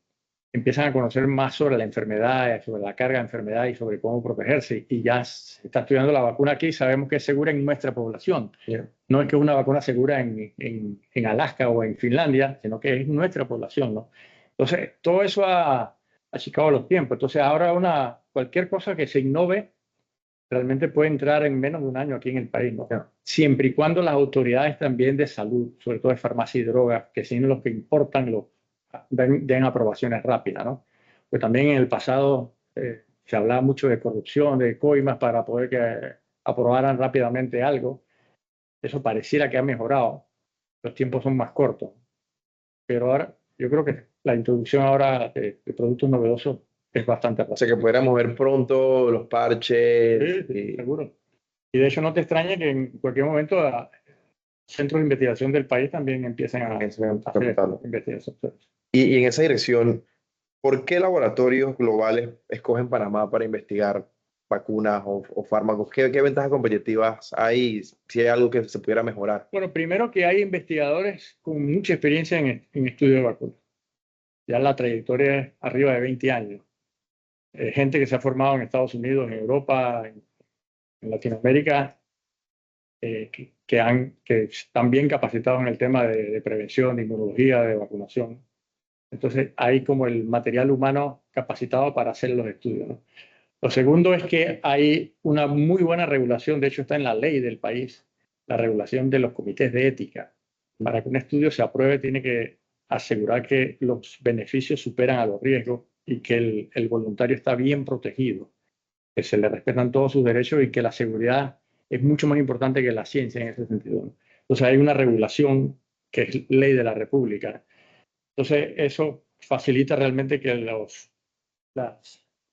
S2: empiezan a conocer más sobre la enfermedad, sobre la carga de enfermedad y sobre cómo protegerse. Y ya se está estudiando la vacuna aquí y sabemos que es segura en nuestra población. Yeah. No es que es una vacuna segura en Alaska o en Finlandia, sino que es nuestra población, ¿no? Entonces, todo eso ha achicado los tiempos. Entonces, ahora cualquier cosa que se innove realmente puede entrar en menos de un año aquí en el país, ¿no? Yeah. Siempre y cuando las autoridades también de salud, sobre todo de farmacia y drogas, que son los que importan den aprobaciones rápidas, ¿no? Pues también en el pasado se hablaba mucho de corrupción, de coimas para poder que aprobaran rápidamente algo. Eso pareciera que ha mejorado, los tiempos son más cortos. Pero ahora, yo creo que la introducción ahora de productos novedosos es bastante
S1: O sea,
S2: rápida.
S1: que pudiéramos ver pronto los parches.
S2: Sí, sí, seguro. Y de hecho no te extrañe que en cualquier momento centros de investigación del país también empiecen a hacer investigación.
S1: Y en esa dirección, ¿por qué laboratorios globales escogen Panamá para investigar vacunas o fármacos? ¿Qué ventajas competitivas hay si hay algo que se pudiera mejorar?
S2: Bueno, primero que hay investigadores con mucha experiencia en estudio de vacunas. Ya la trayectoria es arriba de 20 años. Gente que se ha formado en Estados Unidos, en Europa, en Latinoamérica, que están bien capacitados en el tema de prevención, de inmunología, de vacunación. Entonces, hay como el material humano capacitado para hacer los estudios, ¿no? Lo segundo es que hay una muy buena regulación, de hecho está en la ley del país, la regulación de los comités de ética. Para que un estudio se apruebe tiene que asegurar que los beneficios superan a los riesgos y que el voluntario está bien protegido, que se le respetan todos sus derechos y que la seguridad es mucho más importante que la ciencia en ese sentido, ¿no? Entonces hay una regulación que es ley de la República. Entonces eso facilita realmente que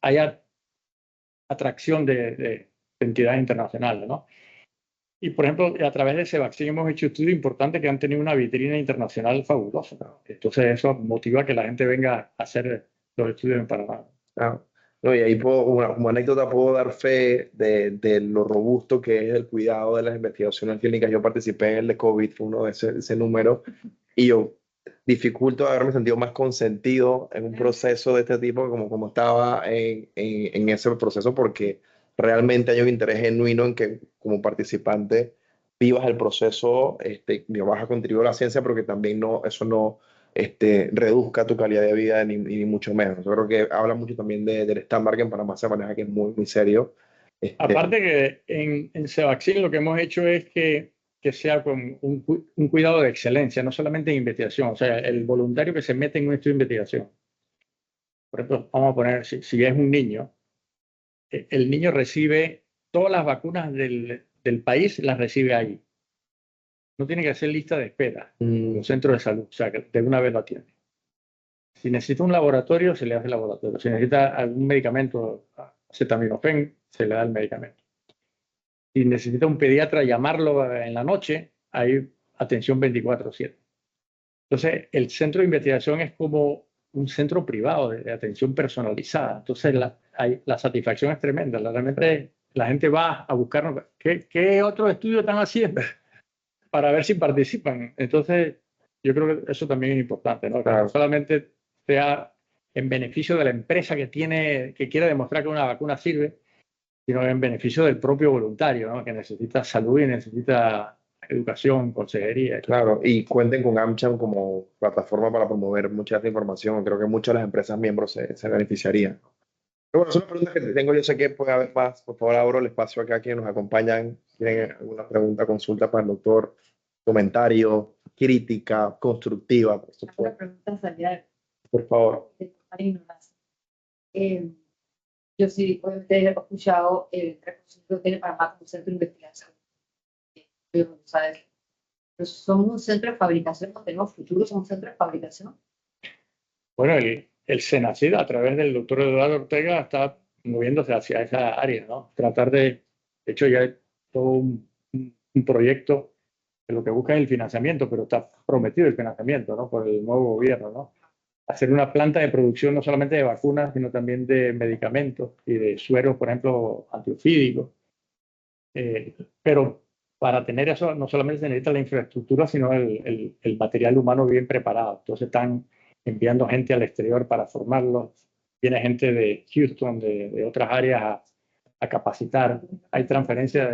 S2: haya atracción de entidades internacionales, ¿no? Y, por ejemplo, a través de ese vaccine hemos hecho estudios importantes que han tenido una vitrina internacional fabulosa, ¿no? Entonces eso motiva a que la gente venga a hacer los estudios en Panamá.
S1: Ah, no, y ahí como anécdota puedo dar fe de lo robusto que es el cuidado de las investigaciones clínicas. Yo participé en el de COVID, fue uno de ese número, y yo dificulto haberme sentido más consentido en un proceso de este tipo como estaba en ese proceso, porque realmente hay un interés genuino en que como participante vivas el proceso, vas a contribuir a la ciencia, pero que también eso no reduzca tu calidad de vida ni mucho menos. Yo creo que habla mucho también del estándar que en Panamá se maneja, que es muy, muy serio.
S2: Aparte que en Cevaccin lo que hemos hecho es que sea con un cuidado de excelencia, no solamente en investigación, o sea, el voluntario que se mete en un estudio de investigación. Por ejemplo, vamos a poner, si es un niño, el niño recibe todas las vacunas del país, las recibe ahí. No tiene que hacer lista de espera en los centros de salud, o sea, que de una vez lo tiene. Si necesita un laboratorio, se le hace el laboratorio. Si necesita algún medicamento, acetaminofén, se le da el medicamento. Si necesita un pediatra llamarlo en la noche, hay atención 24/7. Entonces, el centro de investigación es como un centro privado de atención personalizada. Entonces, la satisfacción es tremenda. Realmente la gente va a buscar qué otros estudios están haciendo para ver si participan. Entonces, yo creo que eso también es importante, ¿no? Que no solamente sea en beneficio de la empresa que quiere demostrar que una vacuna sirve, sino en beneficio del propio voluntario, ¿no? Que necesita salud y necesita educación, consejería.
S1: Claro, y cuenten con AmCham como plataforma para promover mucha de esta información. Creo que muchas de las empresas miembros se beneficiarían. Pero bueno, son las preguntas que te tengo. Yo sé que puede haber más. Por favor, abro el espacio acá a quienes nos acompañan. ¿Tienen alguna pregunta, consulta para el doctor? Comentario, crítica, constructiva, por
S3: Una
S1: supuesto.
S3: pregunta salida
S1: Por favor.
S3: de total ignorancia. Yo sí, obviamente he escuchado el recurso tiene Panamá como centro de investigación. ¿Sabes? Pero somos un centro de fabricación, no tenemos futuro, somos un centro de fabricación.
S2: Bueno, el Senacid, a través del doctor Eduardo Ortega, está moviéndose hacia esa área, ¿no? De hecho, ya hay todo un proyecto que lo que busca es el financiamiento, pero está prometido el financiamiento, ¿no? Por el nuevo gobierno, ¿no? Hacer una planta de producción no solamente de vacunas, sino también de medicamentos y de sueros, por ejemplo, antiofídicos. Pero para tener eso no solamente se necesita la infraestructura, sino el material humano bien preparado. Entonces están enviando gente al exterior para formarlos. Viene gente de Houston, de otras áreas a capacitar. Hay transferencia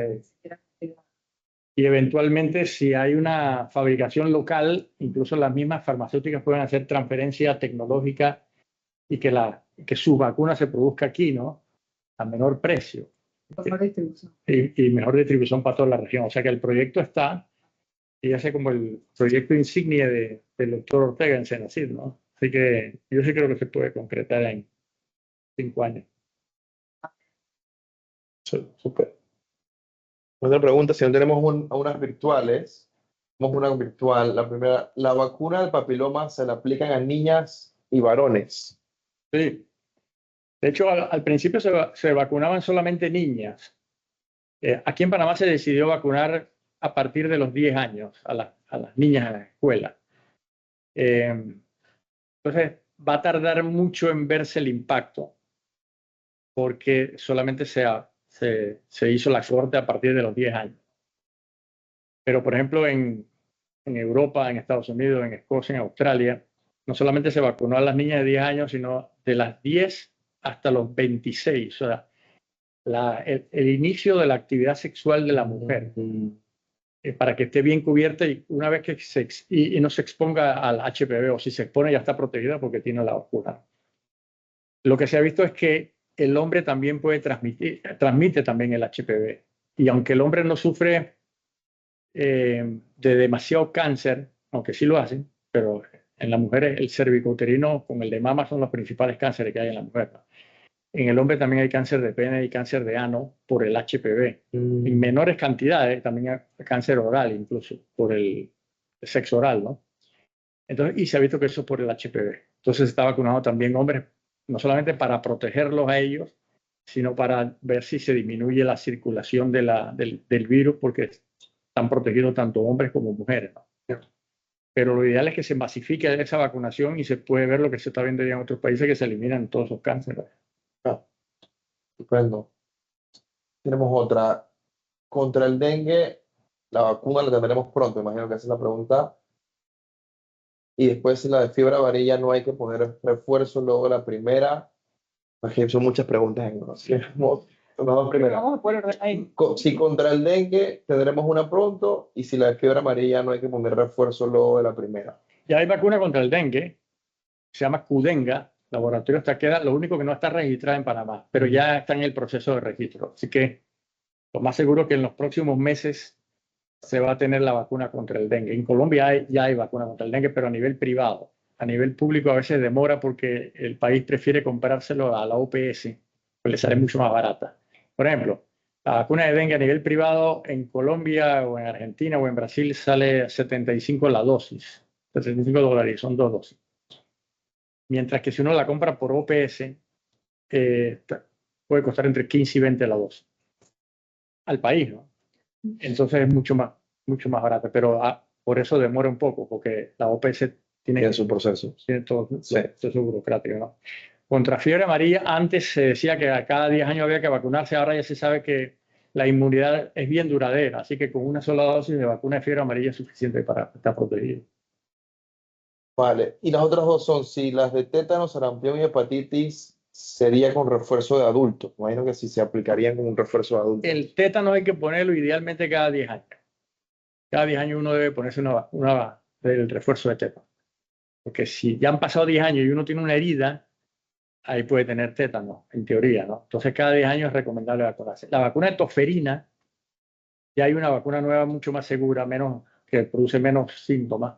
S2: y eventualmente si hay una fabricación local, incluso las mismas farmacéuticas pueden hacer transferencia tecnológica y que su vacuna se produzca aquí, ¿no? A menor precio.
S3: Mejor distribución.
S2: Y mejor distribución para toda la región. O sea que el proyecto está, y hace como el proyecto insignia del doctor Ortega en Senacid, ¿no? Así que yo sí creo que se puede concretar en 5 años.
S1: Súper. Otra pregunta, si no tenemos aulas virtuales, Vamos a una virtual. La primera, la vacuna del papiloma se la aplican a niñas y varones.
S2: Sí. De hecho, al principio se vacunaban solamente niñas. Aquí en Panamá se decidió vacunar a partir de los 10 años a las niñas en la escuela. Entonces, va a tardar mucho en verse el impacto, porque solamente se hizo la corte a partir de los 10 años. Pero, por ejemplo, en Europa, en Estados Unidos, en Escocia, en Australia, no solamente se vacunó a las niñas de 10 años, sino de las 10 hasta los 26. O sea, el inicio de la actividad sexual de la mujer, para que esté bien cubierta y una vez que y no se exponga al HPV, o si se expone ya está protegida porque tiene la vacuna. Lo que se ha visto es que el hombre también transmite también el HPV. Y aunque el hombre no sufre de demasiado cáncer, aunque sí lo hacen, pero en las mujeres el cervicouterino con el de mama son los principales cánceres que hay en la mujer, ¿no? En el hombre también hay cáncer de pene y cáncer de ano por el HPV. En menores cantidades, también hay cáncer oral incluso, por el sexo oral, ¿no? Entonces, y se ha visto que eso es por el HPV. Entonces se está vacunando también hombres, no solamente para protegerlos a ellos, sino para ver si se disminuye la circulación del virus, porque están protegidos tanto hombres como mujeres, ¿no? Pero lo ideal es que se masifique esa vacunación y se puede ver lo que se está viendo ya en otros países, que se eliminan todos esos cánceres.
S1: Ah, estupendo. Tenemos otra. Contra el dengue, la vacuna la tendremos pronto, imagino que esa es la pregunta. Y después la de fiebre amarilla no hay que poner refuerzo luego de la primera. Imagino, son muchas preguntas en uno. Sí, vamos primero.
S2: Vamos a poner ahí.
S1: Si contra el dengue tendremos una pronto y si la de fiebre amarilla no hay que poner refuerzo luego de la primera.
S2: Ya hay vacuna contra el dengue, se llama Qdenga, laboratorio Takeda, lo único que no está registrada en Panamá, pero ya está en el proceso de registro. Así que lo más seguro que en los próximos meses se va a tener la vacuna contra el dengue. En Colombia ya hay vacuna contra el dengue, pero a nivel privado. A nivel público a veces demora porque el país prefiere comprárselo a la OPS, pues le sale mucho más barata. Por ejemplo, la vacuna de dengue a nivel privado en Colombia o en Argentina o en Brasil sale 75 la dosis, $75, son 2 dosis. Mientras que si uno la compra por OPS, puede costar entre 15 y 20 la dosis al país, ¿no? Entonces es mucho más barata, pero por eso demora un poco, porque la OPS tiene
S1: su proceso.
S2: Tiene todo
S1: Sí.
S2: el proceso burocrático, ¿no? Contra fiebre amarilla, antes se decía que a cada 10 años había que vacunarse, ahora ya se sabe que la inmunidad es bien duradera, así que con una sola dosis de vacuna de fiebre amarilla es suficiente para estar protegido.
S1: Vale, y las otras dos son, si las de tétano, sarampión y hepatitis sería con refuerzo de adulto. Imagino que si se aplicarían con un refuerzo de adulto.
S2: El tétano hay que ponerlo idealmente cada 10 años. Cada 10 años uno debe ponerse el refuerzo de tétano. Porque si ya han pasado 10 años y uno tiene una herida, ahí puede tener tétano, en teoría, ¿no? Entonces cada 10 años es recomendable vacunarse. La vacuna de tosferina, ya hay una vacuna nueva mucho más segura, que produce menos síntomas.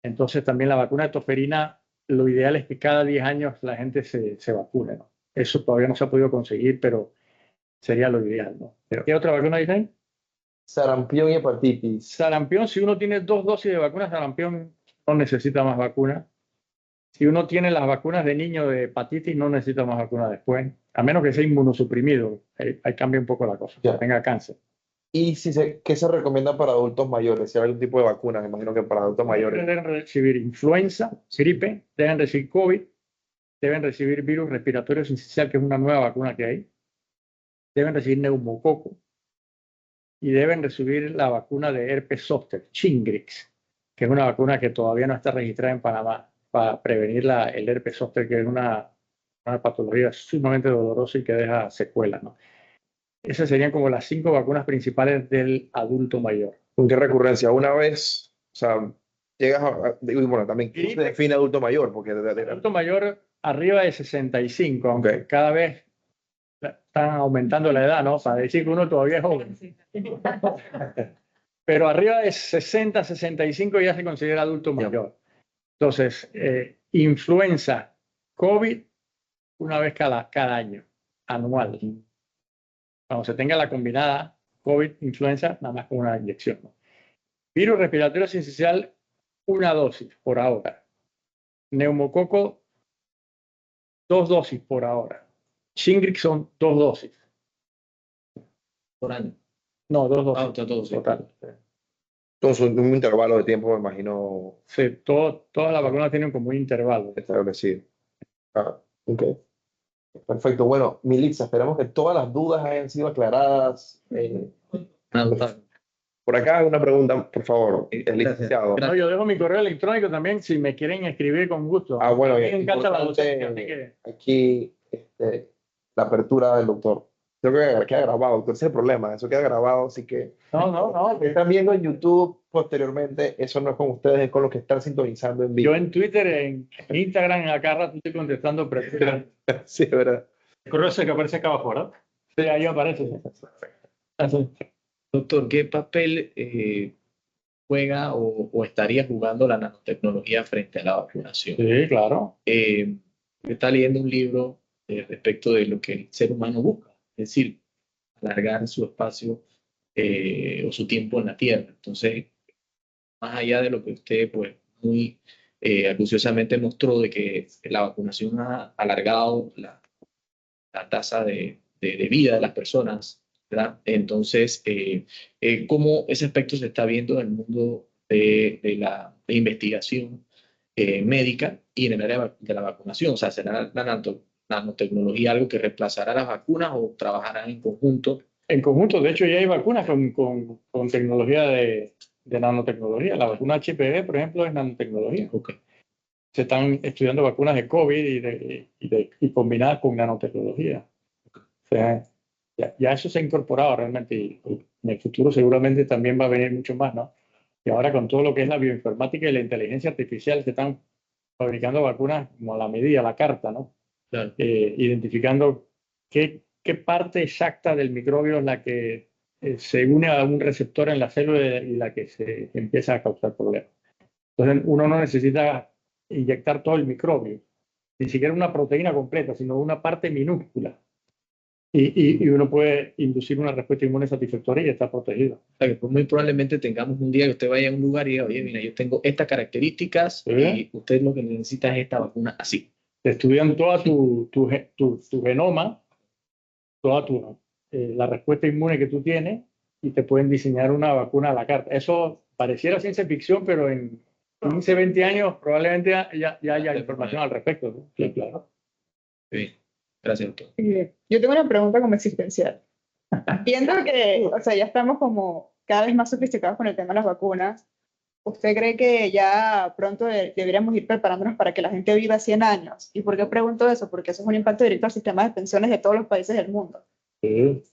S2: Entonces también la vacuna de tosferina, lo ideal es que cada 10 años la gente se vacune, ¿no? Eso todavía no se ha podido conseguir, pero sería lo ideal, ¿no? ¿Qué otra vacuna hay?
S1: Sarampión y hepatitis.
S2: Sarampión, si uno tiene 2 dosis de vacuna, sarampión no necesita más vacuna. Si uno tiene las vacunas de niño de hepatitis, no necesita más vacuna después, a menos que sea inmunosuprimido. Ahí cambia un poco la cosa, que tenga cáncer.
S1: ¿Y qué se recomienda para adultos mayores? Si hay algún tipo de vacuna, me imagino que para adultos mayores.
S2: Deben recibir influenza, gripe, deben recibir COVID, deben recibir virus respiratorio sincicial, que es una nueva vacuna que hay, deben recibir neumococo y deben recibir la vacuna de herpes zóster, Shingrix, que es una vacuna que todavía no está registrada en Panamá para prevenir el herpes zóster, que es una patología sumamente dolorosa y que deja secuelas, ¿no? Esas serían como las 5 vacunas principales del adulto mayor.
S1: ¿Con qué recurrencia? Una vez, o sea, llegas y bueno, también ¿qué se define adulto mayor? Porque
S2: adulto mayor arriba de 65, aunque cada vez están aumentando la edad, ¿no? Para decir que uno todavía es joven. Pero arriba de 60, 65 ya se considera adulto mayor. Entonces, influenza, COVID, una vez cada año, anual. Cuando se tenga la combinada COVID-influenza, nada más con una inyección, ¿no? Virus respiratorio sincicial, 1 dosis por ahora. Neumococo, 2 dosis por ahora. Shingrix son 2 dosis.
S4: por año.
S2: No, 2 dosis.
S4: Ah, está todo, sí.
S2: Total.
S1: Entonces, un intervalo de tiempo, me imagino,
S2: Sí, todas las vacunas tienen como un intervalo.
S1: establecido. Ah, ok. Perfecto. Bueno, Militza, esperamos que todas las dudas hayan sido aclaradas. Por acá hay una pregunta, por favor, el
S4: Gracias.
S1: licenciado.
S2: No, yo dejo mi correo electrónico también si me quieren escribir con gusto.
S1: Ah, bueno,
S2: A mí
S1: y
S2: me encanta la
S1: importante,
S2: docencia, así que
S1: aquí la apertura del doctor. Creo que queda grabado, doctor, ese es el problema, eso queda grabado, así que
S2: no.
S1: que están viendo en YouTube posteriormente, eso no es con ustedes, es con los que están sintonizando en vivo.
S2: Yo en Twitter, en Instagram, acá rato estoy contestando preguntas.
S1: Sí, es verdad.
S2: El correo ese que aparece acá abajo, ¿verdad? Sí, ahí aparece. Así.
S4: Doctor, ¿qué papel juega o estaría jugando la nanotecnología frente a la vacunación?
S2: Sí, claro.
S4: Está leyendo un libro respecto de lo que el ser humano busca, es decir, alargar su espacio o su tiempo en la Tierra. Entonces, más allá de lo que usted, pues, muy acuciosamente mostró de que la vacunación ha alargado la tasa de vida de las personas, ¿verdad? Entonces, ¿cómo ese aspecto se está viendo en el mundo de la investigación médica y en el área de la vacunación? O sea, ¿será la nanotecnología algo que reemplazará las vacunas o trabajarán en conjunto?
S2: En conjunto, de hecho, ya hay vacunas con tecnología de nanotecnología. La vacuna HPV, por ejemplo, es nanotecnología.
S4: Okay.
S2: Se están estudiando vacunas de COVID y combinadas con nanotecnología. O sea, ya eso se ha incorporado realmente y en el futuro seguramente también va a venir mucho más, ¿no? Y ahora con todo lo que es la bioinformática y la inteligencia artificial se están fabricando vacunas como a la medida, a la carta, ¿no?
S4: Claro.
S2: Identificando qué parte exacta del microbio es la que se une a un receptor en la célula y la que se empieza a causar problemas. Entonces uno no necesita inyectar todo el microbio, ni siquiera una proteína completa, sino una parte minúscula. Y uno puede inducir una respuesta inmune satisfactoria y está protegido.
S4: O sea, que pues muy probablemente tengamos un día que usted vaya a un lugar y diga, oye, mira, yo tengo estas características
S2: ¿Sí?
S4: y usted lo que necesita es esta vacuna así.
S2: Te estudian toda tu genoma, toda la respuesta inmune que tú tienes y te pueden diseñar una vacuna a la carta. Eso pareciera ciencia ficción, pero en 15, 20 años probablemente ya haya información al respecto, ¿no? Sí, claro.
S4: Bien. Gracias, doctor.
S5: Yo tengo una pregunta como existencial. Viendo que, o sea, ya estamos como cada vez más sofisticados con el tema de las vacunas, ¿usted cree que ya pronto deberíamos ir preparándonos para que la gente viva 100 años? ¿Y por qué pregunto eso? Porque eso es un impacto directo al sistema de pensiones de todos los países del mundo.
S2: Sí.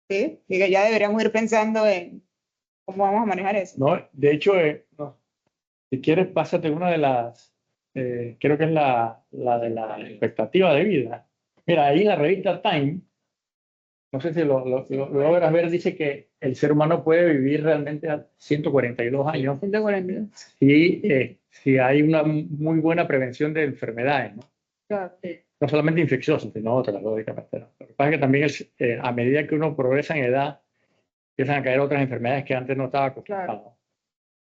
S5: ¿Sí? Y que ya deberíamos ir pensando en cómo vamos a manejar eso.
S2: No, de hecho, no. Si quieres, pásate una de las, creo que es la de la expectativa de vida. Mira, ahí en la revista Time, no sé si lo logras ver, dice que el ser humano puede vivir realmente a 142 años
S5: 142.
S2: si hay una muy buena prevención de enfermedades, ¿no?
S5: Claro, sí.
S2: No solamente infecciosas, sino otras, lógicamente, ¿no? Lo que pasa es que también a medida que uno progresa en edad, empiezan a caer otras enfermedades que antes no estaba acostumbrado.
S5: Claro.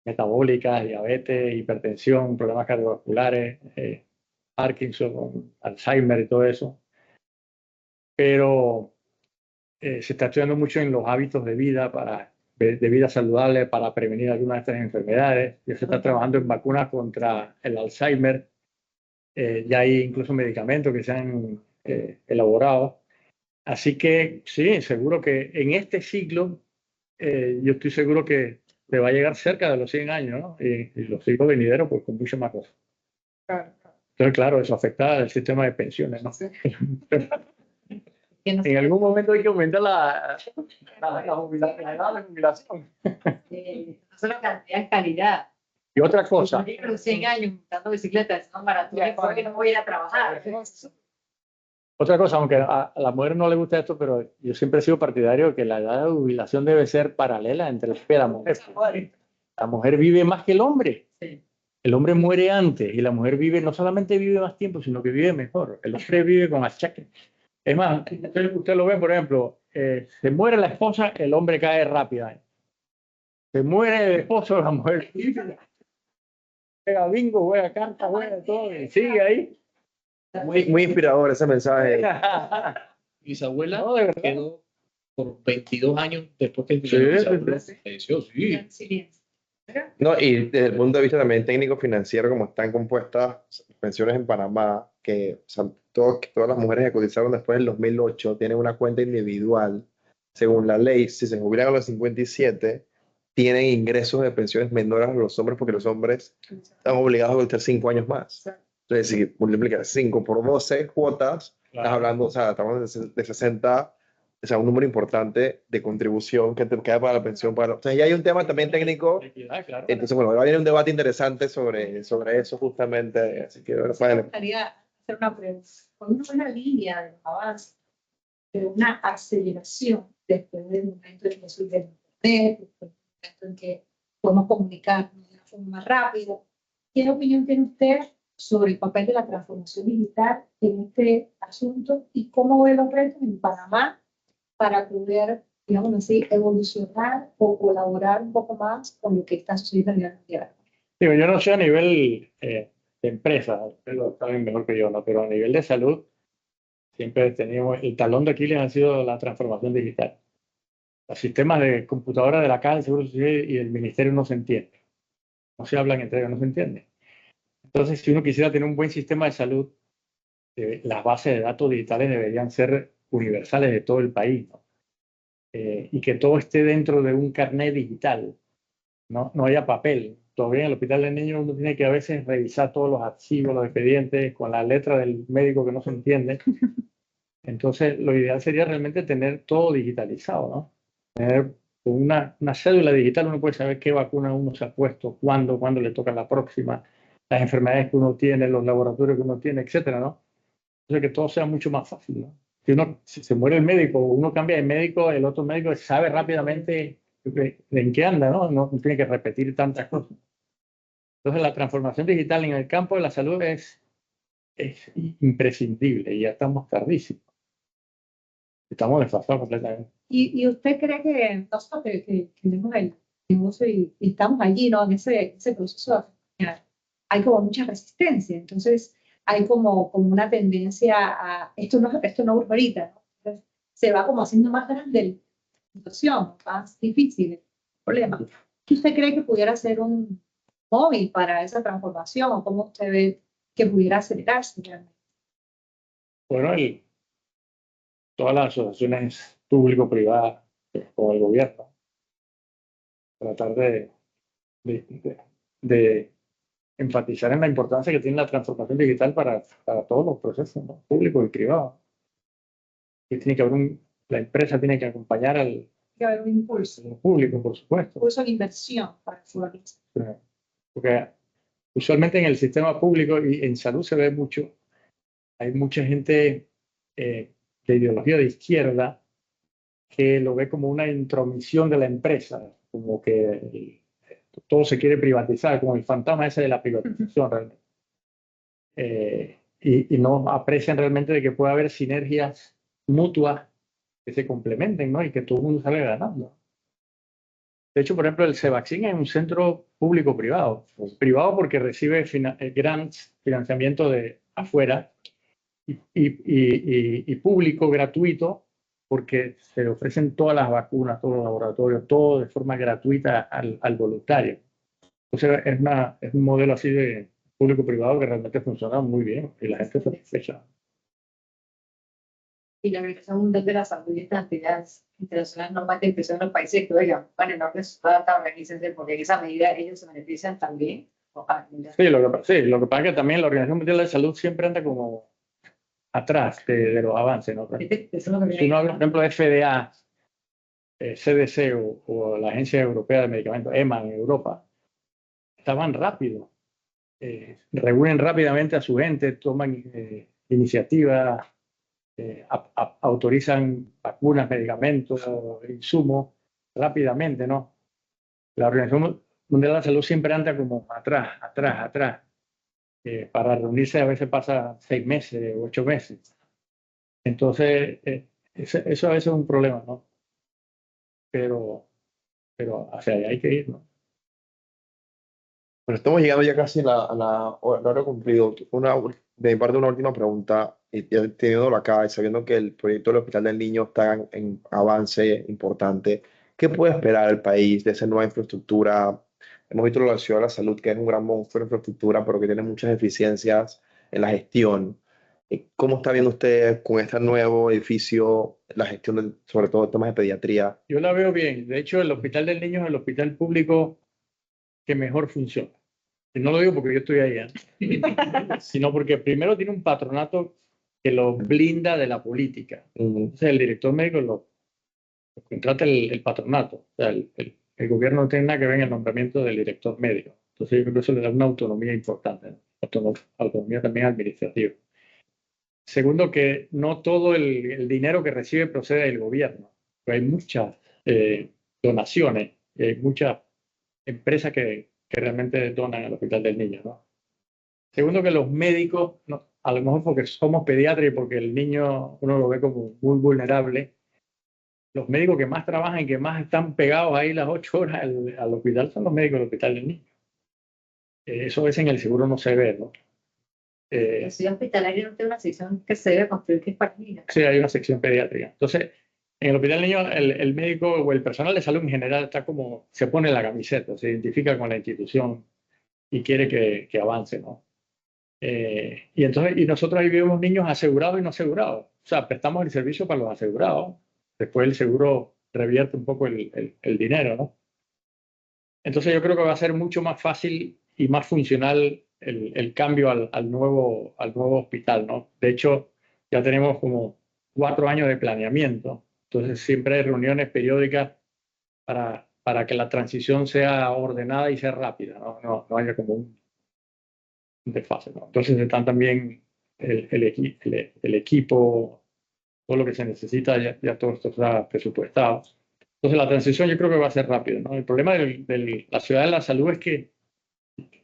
S2: Metabólicas, diabetes, hipertensión, problemas cardiovasculares, Parkinson, Alzheimer y todo eso. Pero se está estudiando mucho en los hábitos de vida de vida saludable para prevenir algunas de estas enfermedades. Ya se está trabajando en vacunas contra el Alzheimer. Ya hay incluso medicamentos que se han elaborado. Así que sí, seguro que en este siglo yo estoy seguro que le va a llegar cerca de los 100 años, ¿no? Y los siglos venideros, pues con mucho más cosas.
S5: Claro.
S2: Entonces, claro, eso afecta al sistema de pensiones, ¿no?
S5: Sí.
S2: En algún momento hay que aumentar la edad de jubilación.
S3: No solo cantidad, es calidad.
S2: Y otra cosa,
S3: Yo los 100 años montando bicicleta, haciendo maratones, porque no voy a ir a trabajar.
S2: aunque a la mujer no le gusta esto, pero yo siempre he sido partidario de que la edad de jubilación debe ser paralela entre el hombre y la mujer. La mujer vive más que el hombre.
S3: Sí.
S2: El hombre muere antes y la mujer no solamente vive más tiempo, sino que vive mejor. El hombre vive con achaques. Es más, usted lo ve, por ejemplo, se muere la esposa, el hombre cae rápido. Se muere el esposo de la mujer. Juega bingo, juega carta, juega todo. Y sigue ahí.
S1: Muy inspirador ese mensaje.
S4: Mi bisabuela
S2: No, de verdad.
S4: quedó por 22 años después que mi
S2: Sí,
S4: bisabuela
S2: sí,
S4: falleció. Sí.
S3: Silencio.
S1: No, y desde el punto de vista también técnico financiero, como están compuestas las pensiones en Panamá, que o sea, todas las mujeres que cotizaron después del 2008 tienen una cuenta individual. Según la ley, si se jubilan a los 57, tienen ingresos de pensiones menores a los hombres porque los hombres están obligados a cotizar 5 años más. Entonces, si multiplicas 5 por 12 cuotas, estás hablando, o sea, estamos de 60, o sea, un número importante de contribución que te queda para la pensión. O sea, ya hay un tema también técnico.
S2: Claro.
S1: Entonces, bueno, va a venir un debate interesante sobre eso justamente. Así que, bueno,
S3: Me gustaría hacer una pregunta. Con una buena línea de los avances, pero una aceleración después del momento en que surge el Internet, después del momento en que podemos comunicarnos de una forma más rápida. ¿Qué opinión tiene usted sobre el papel de la transformación digital en este asunto y cómo ve los retos en Panamá para poder, digamos así, evolucionar o colaborar un poco más con lo que está sucediendo a nivel mundial?
S2: Digo, yo no sé a nivel de empresa, ustedes lo saben mejor que yo, ¿no? Pero a nivel de salud, siempre teníamos, el talón de Aquiles ha sido la transformación digital. Los sistemas de computadora de la Caja del Seguro Social y del Ministerio no se entienden. No se hablan entre ellos, no se entienden. Entonces, si uno quisiera tener un buen sistema de salud, las bases de datos digitales deberían ser universales de todo el país, ¿no? Y que todo esté dentro de un carnet digital, ¿no? No haya papel. Todavía en el hospital de niños uno tiene que a veces revisar todos los archivos, los expedientes, con la letra del médico que no se entiende. Entonces, lo ideal sería realmente tener todo digitalizado, ¿no? Tener una cédula digital, uno puede saber qué vacuna uno se ha puesto, cuándo le toca la próxima, las enfermedades que uno tiene, los laboratorios que uno tiene, etcétera, ¿no? Entonces, que todo sea mucho más fácil, ¿no? Si se muere el médico, uno cambia de médico, el otro médico sabe rápidamente en qué anda, ¿no? No tiene que repetir tantas cosas. Entonces, la transformación digital en el campo de la salud es imprescindible y ya estamos tardísimos. Estamos desfasados completamente.
S3: ¿Y usted cree que nosotros que tenemos el negocio y estamos allí, ¿no? En ese proceso de afectar, hay como mucha resistencia, entonces hay como una tendencia a, esto no urge ahorita, ¿no? Entonces, se va como haciendo más grande la situación, más difícil el problema. ¿Qué usted cree que pudiera ser un móvil para esa transformación o cómo usted ve que pudiera acelerarse realmente?
S2: Bueno, todas las asociaciones público-privadas con el gobierno, tratar de enfatizar en la importancia que tiene la transformación digital para todos los procesos, ¿no? Públicos y privados. Y tiene que haber la empresa tiene que acompañar al
S3: Que haber un impulso,
S2: público, por supuesto.
S3: impulso de inversión para su
S2: Porque usualmente en el sistema público y en salud se ve mucho, hay mucha gente de ideología de izquierda que lo ve como una intromisión de la empresa, como que todo se quiere privatizar, como el fantasma ese de la privatización realmente. Y no aprecian realmente de que puede haber sinergias mutuas que se complementen, ¿no? Y que todo el mundo salga ganando. De hecho, por ejemplo, el Cevaxin es un centro público-privado. Privado porque recibe grants, financiamiento de afuera, y público, gratuito, porque se le ofrecen todas las vacunas, todos los laboratorios, todo de forma gratuita al voluntario. Entonces, es un modelo así de público-privado que realmente funciona muy bien y la gente está satisfecha.
S3: Y la Organización Mundial de la Salud y estas entidades internacionales normalmente empiezan en los países que, oigan, van en orden su data, organícense, porque en esa medida ellos se benefician también.
S2: Sí, lo que pasa es que también la Organización Mundial de la Salud siempre anda como atrás de los avances, ¿no? Si uno habla, por ejemplo, de FDA, CDC o la Agencia Europea de Medicamentos, EMA en Europa, estaban rápidos, reúnen rápidamente a su gente, toman iniciativas, autorizan vacunas, medicamentos, insumos rápidamente, ¿no? La Organización Mundial de la Salud siempre anda como atrás. Para reunirse a veces pasa 6 meses, 8 meses. Entonces, eso a veces es un problema, ¿no? Pero pero hacia allá hay que ir, ¿no?
S1: Bueno, estamos llegando ya casi a la hora cumplido. De mi parte, una última pregunta, y ya teniéndolo acá, y sabiendo que el proyecto del Hospital del Niño está en avance importante, ¿qué puede esperar el país de esa nueva infraestructura? Hemos visto la Ciudad de la Salud, que es un gran monstruo de infraestructura, pero que tiene muchas deficiencias en la gestión. ¿Cómo está viendo usted con este nuevo edificio la gestión, sobre todo temas de pediatría?
S2: Yo la veo bien. De hecho, el Hospital del Niño es el hospital público que mejor funciona. Y no lo digo porque yo estoy ahí, sino porque primero tiene un patronato que lo blinda de la política. Entonces, el director médico lo contrata el patronato. O sea, el gobierno no tiene nada que ver en el nombramiento del director médico. Entonces, yo creo que eso le da una autonomía importante, ¿no? Autonomía también administrativa. Segundo, que no todo el dinero que recibe procede del gobierno. Hay muchas donaciones, y hay muchas empresas que realmente donan al Hospital del Niño, ¿no? Segundo, que los médicos, no, a lo mejor porque somos pediatras y porque el niño uno lo ve como muy vulnerable, los médicos que más trabajan y que más están pegados ahí las 8 horas al hospital son los médicos del Hospital del Niño. Eso a veces en el seguro no se ve, ¿no?
S3: La ciudad hospitalaria no tiene una sección que se debe construir que es para niños.
S2: Sí, hay una sección pediátrica. Entonces, en el Hospital del Niño, el médico o el personal de salud en general está como, se pone la camiseta, se identifica con la institución y quiere que avance, ¿no? Y entonces, y nosotros ahí vemos niños asegurados y no asegurados. O sea, prestamos el servicio para los asegurados. Después el seguro revierte un poco el dinero, ¿no? Entonces yo creo que va a ser mucho más fácil y más funcional el cambio al nuevo hospital, ¿no? De hecho, ya tenemos como 4 años de planeamiento. Entonces siempre hay reuniones periódicas para que la transición sea ordenada y sea rápida, ¿no? No haya como un desfase, ¿no? Entonces están también el equipo, todo lo que se necesita, ya todo esto está presupuestado. Entonces la transición yo creo que va a ser rápida, ¿no? El problema de la ciudad de la salud es que,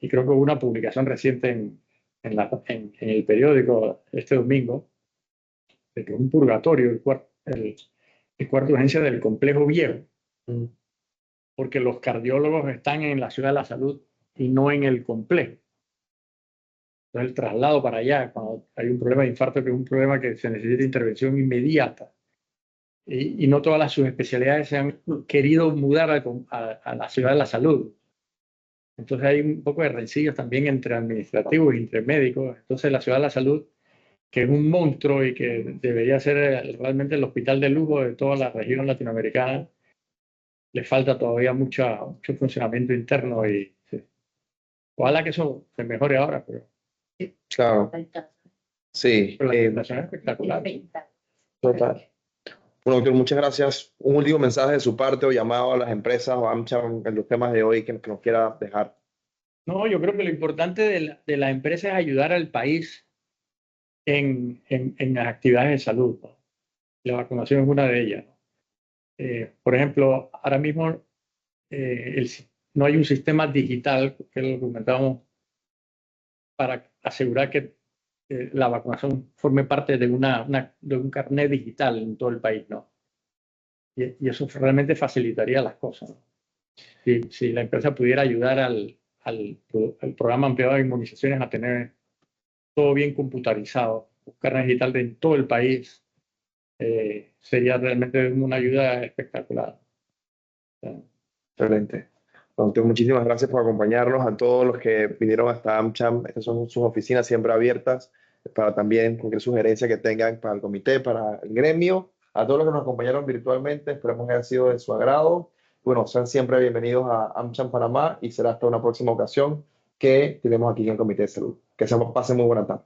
S2: y creo que hubo una publicación reciente en el periódico este domingo, de que es un purgatorio el cuarto de urgencia del complejo viejo, porque los cardiólogos están en la ciudad de la salud y no en el complejo. Entonces el traslado para allá, cuando hay un problema de infarto, que es un problema que se necesita intervención inmediata, y no todas las subespecialidades se han querido mudar a la ciudad de la salud. Entonces hay un poco de rencillos también entre administrativos y entre médicos. Entonces la ciudad de la salud, que es un monstruo y que debería ser realmente el hospital de lujo de toda la región latinoamericana, le falta todavía mucho funcionamiento interno y sí. Ojalá que eso se mejore ahora, pero
S1: Claro, sí.
S2: la situación es espectacular.
S1: Total. Bueno, doctor, muchas gracias. Un último mensaje de su parte o llamado a las empresas o AmCham en los temas de hoy que nos quiera dejar.
S2: No, yo creo que lo importante de la empresa es ayudar al país en las actividades de salud, ¿no? La vacunación es una de ellas, ¿no? Por ejemplo, ahora mismo no hay un sistema digital, que lo comentábamos, para asegurar que la vacunación forme parte de un carnet digital en todo el país, ¿no? Y eso realmente facilitaría las cosas, ¿no? Si la empresa pudiera ayudar al programa ampliado de inmunizaciones a tener todo bien computarizado, un carnet digital en todo el país, sería realmente una ayuda espectacular.
S1: Excelente. Doctor, muchísimas gracias por acompañarnos. A todos los que vinieron hasta AmCham, estas son sus oficinas siempre abiertas para también cualquier sugerencia que tengan para el comité, para el gremio. A todos los que nos acompañaron virtualmente, esperamos que haya sido de su agrado. Bueno, sean siempre bienvenidos a AmCham Panamá y será hasta una próxima ocasión que tenemos aquí en el Comité de Salud. Que se pasen muy buena tarde.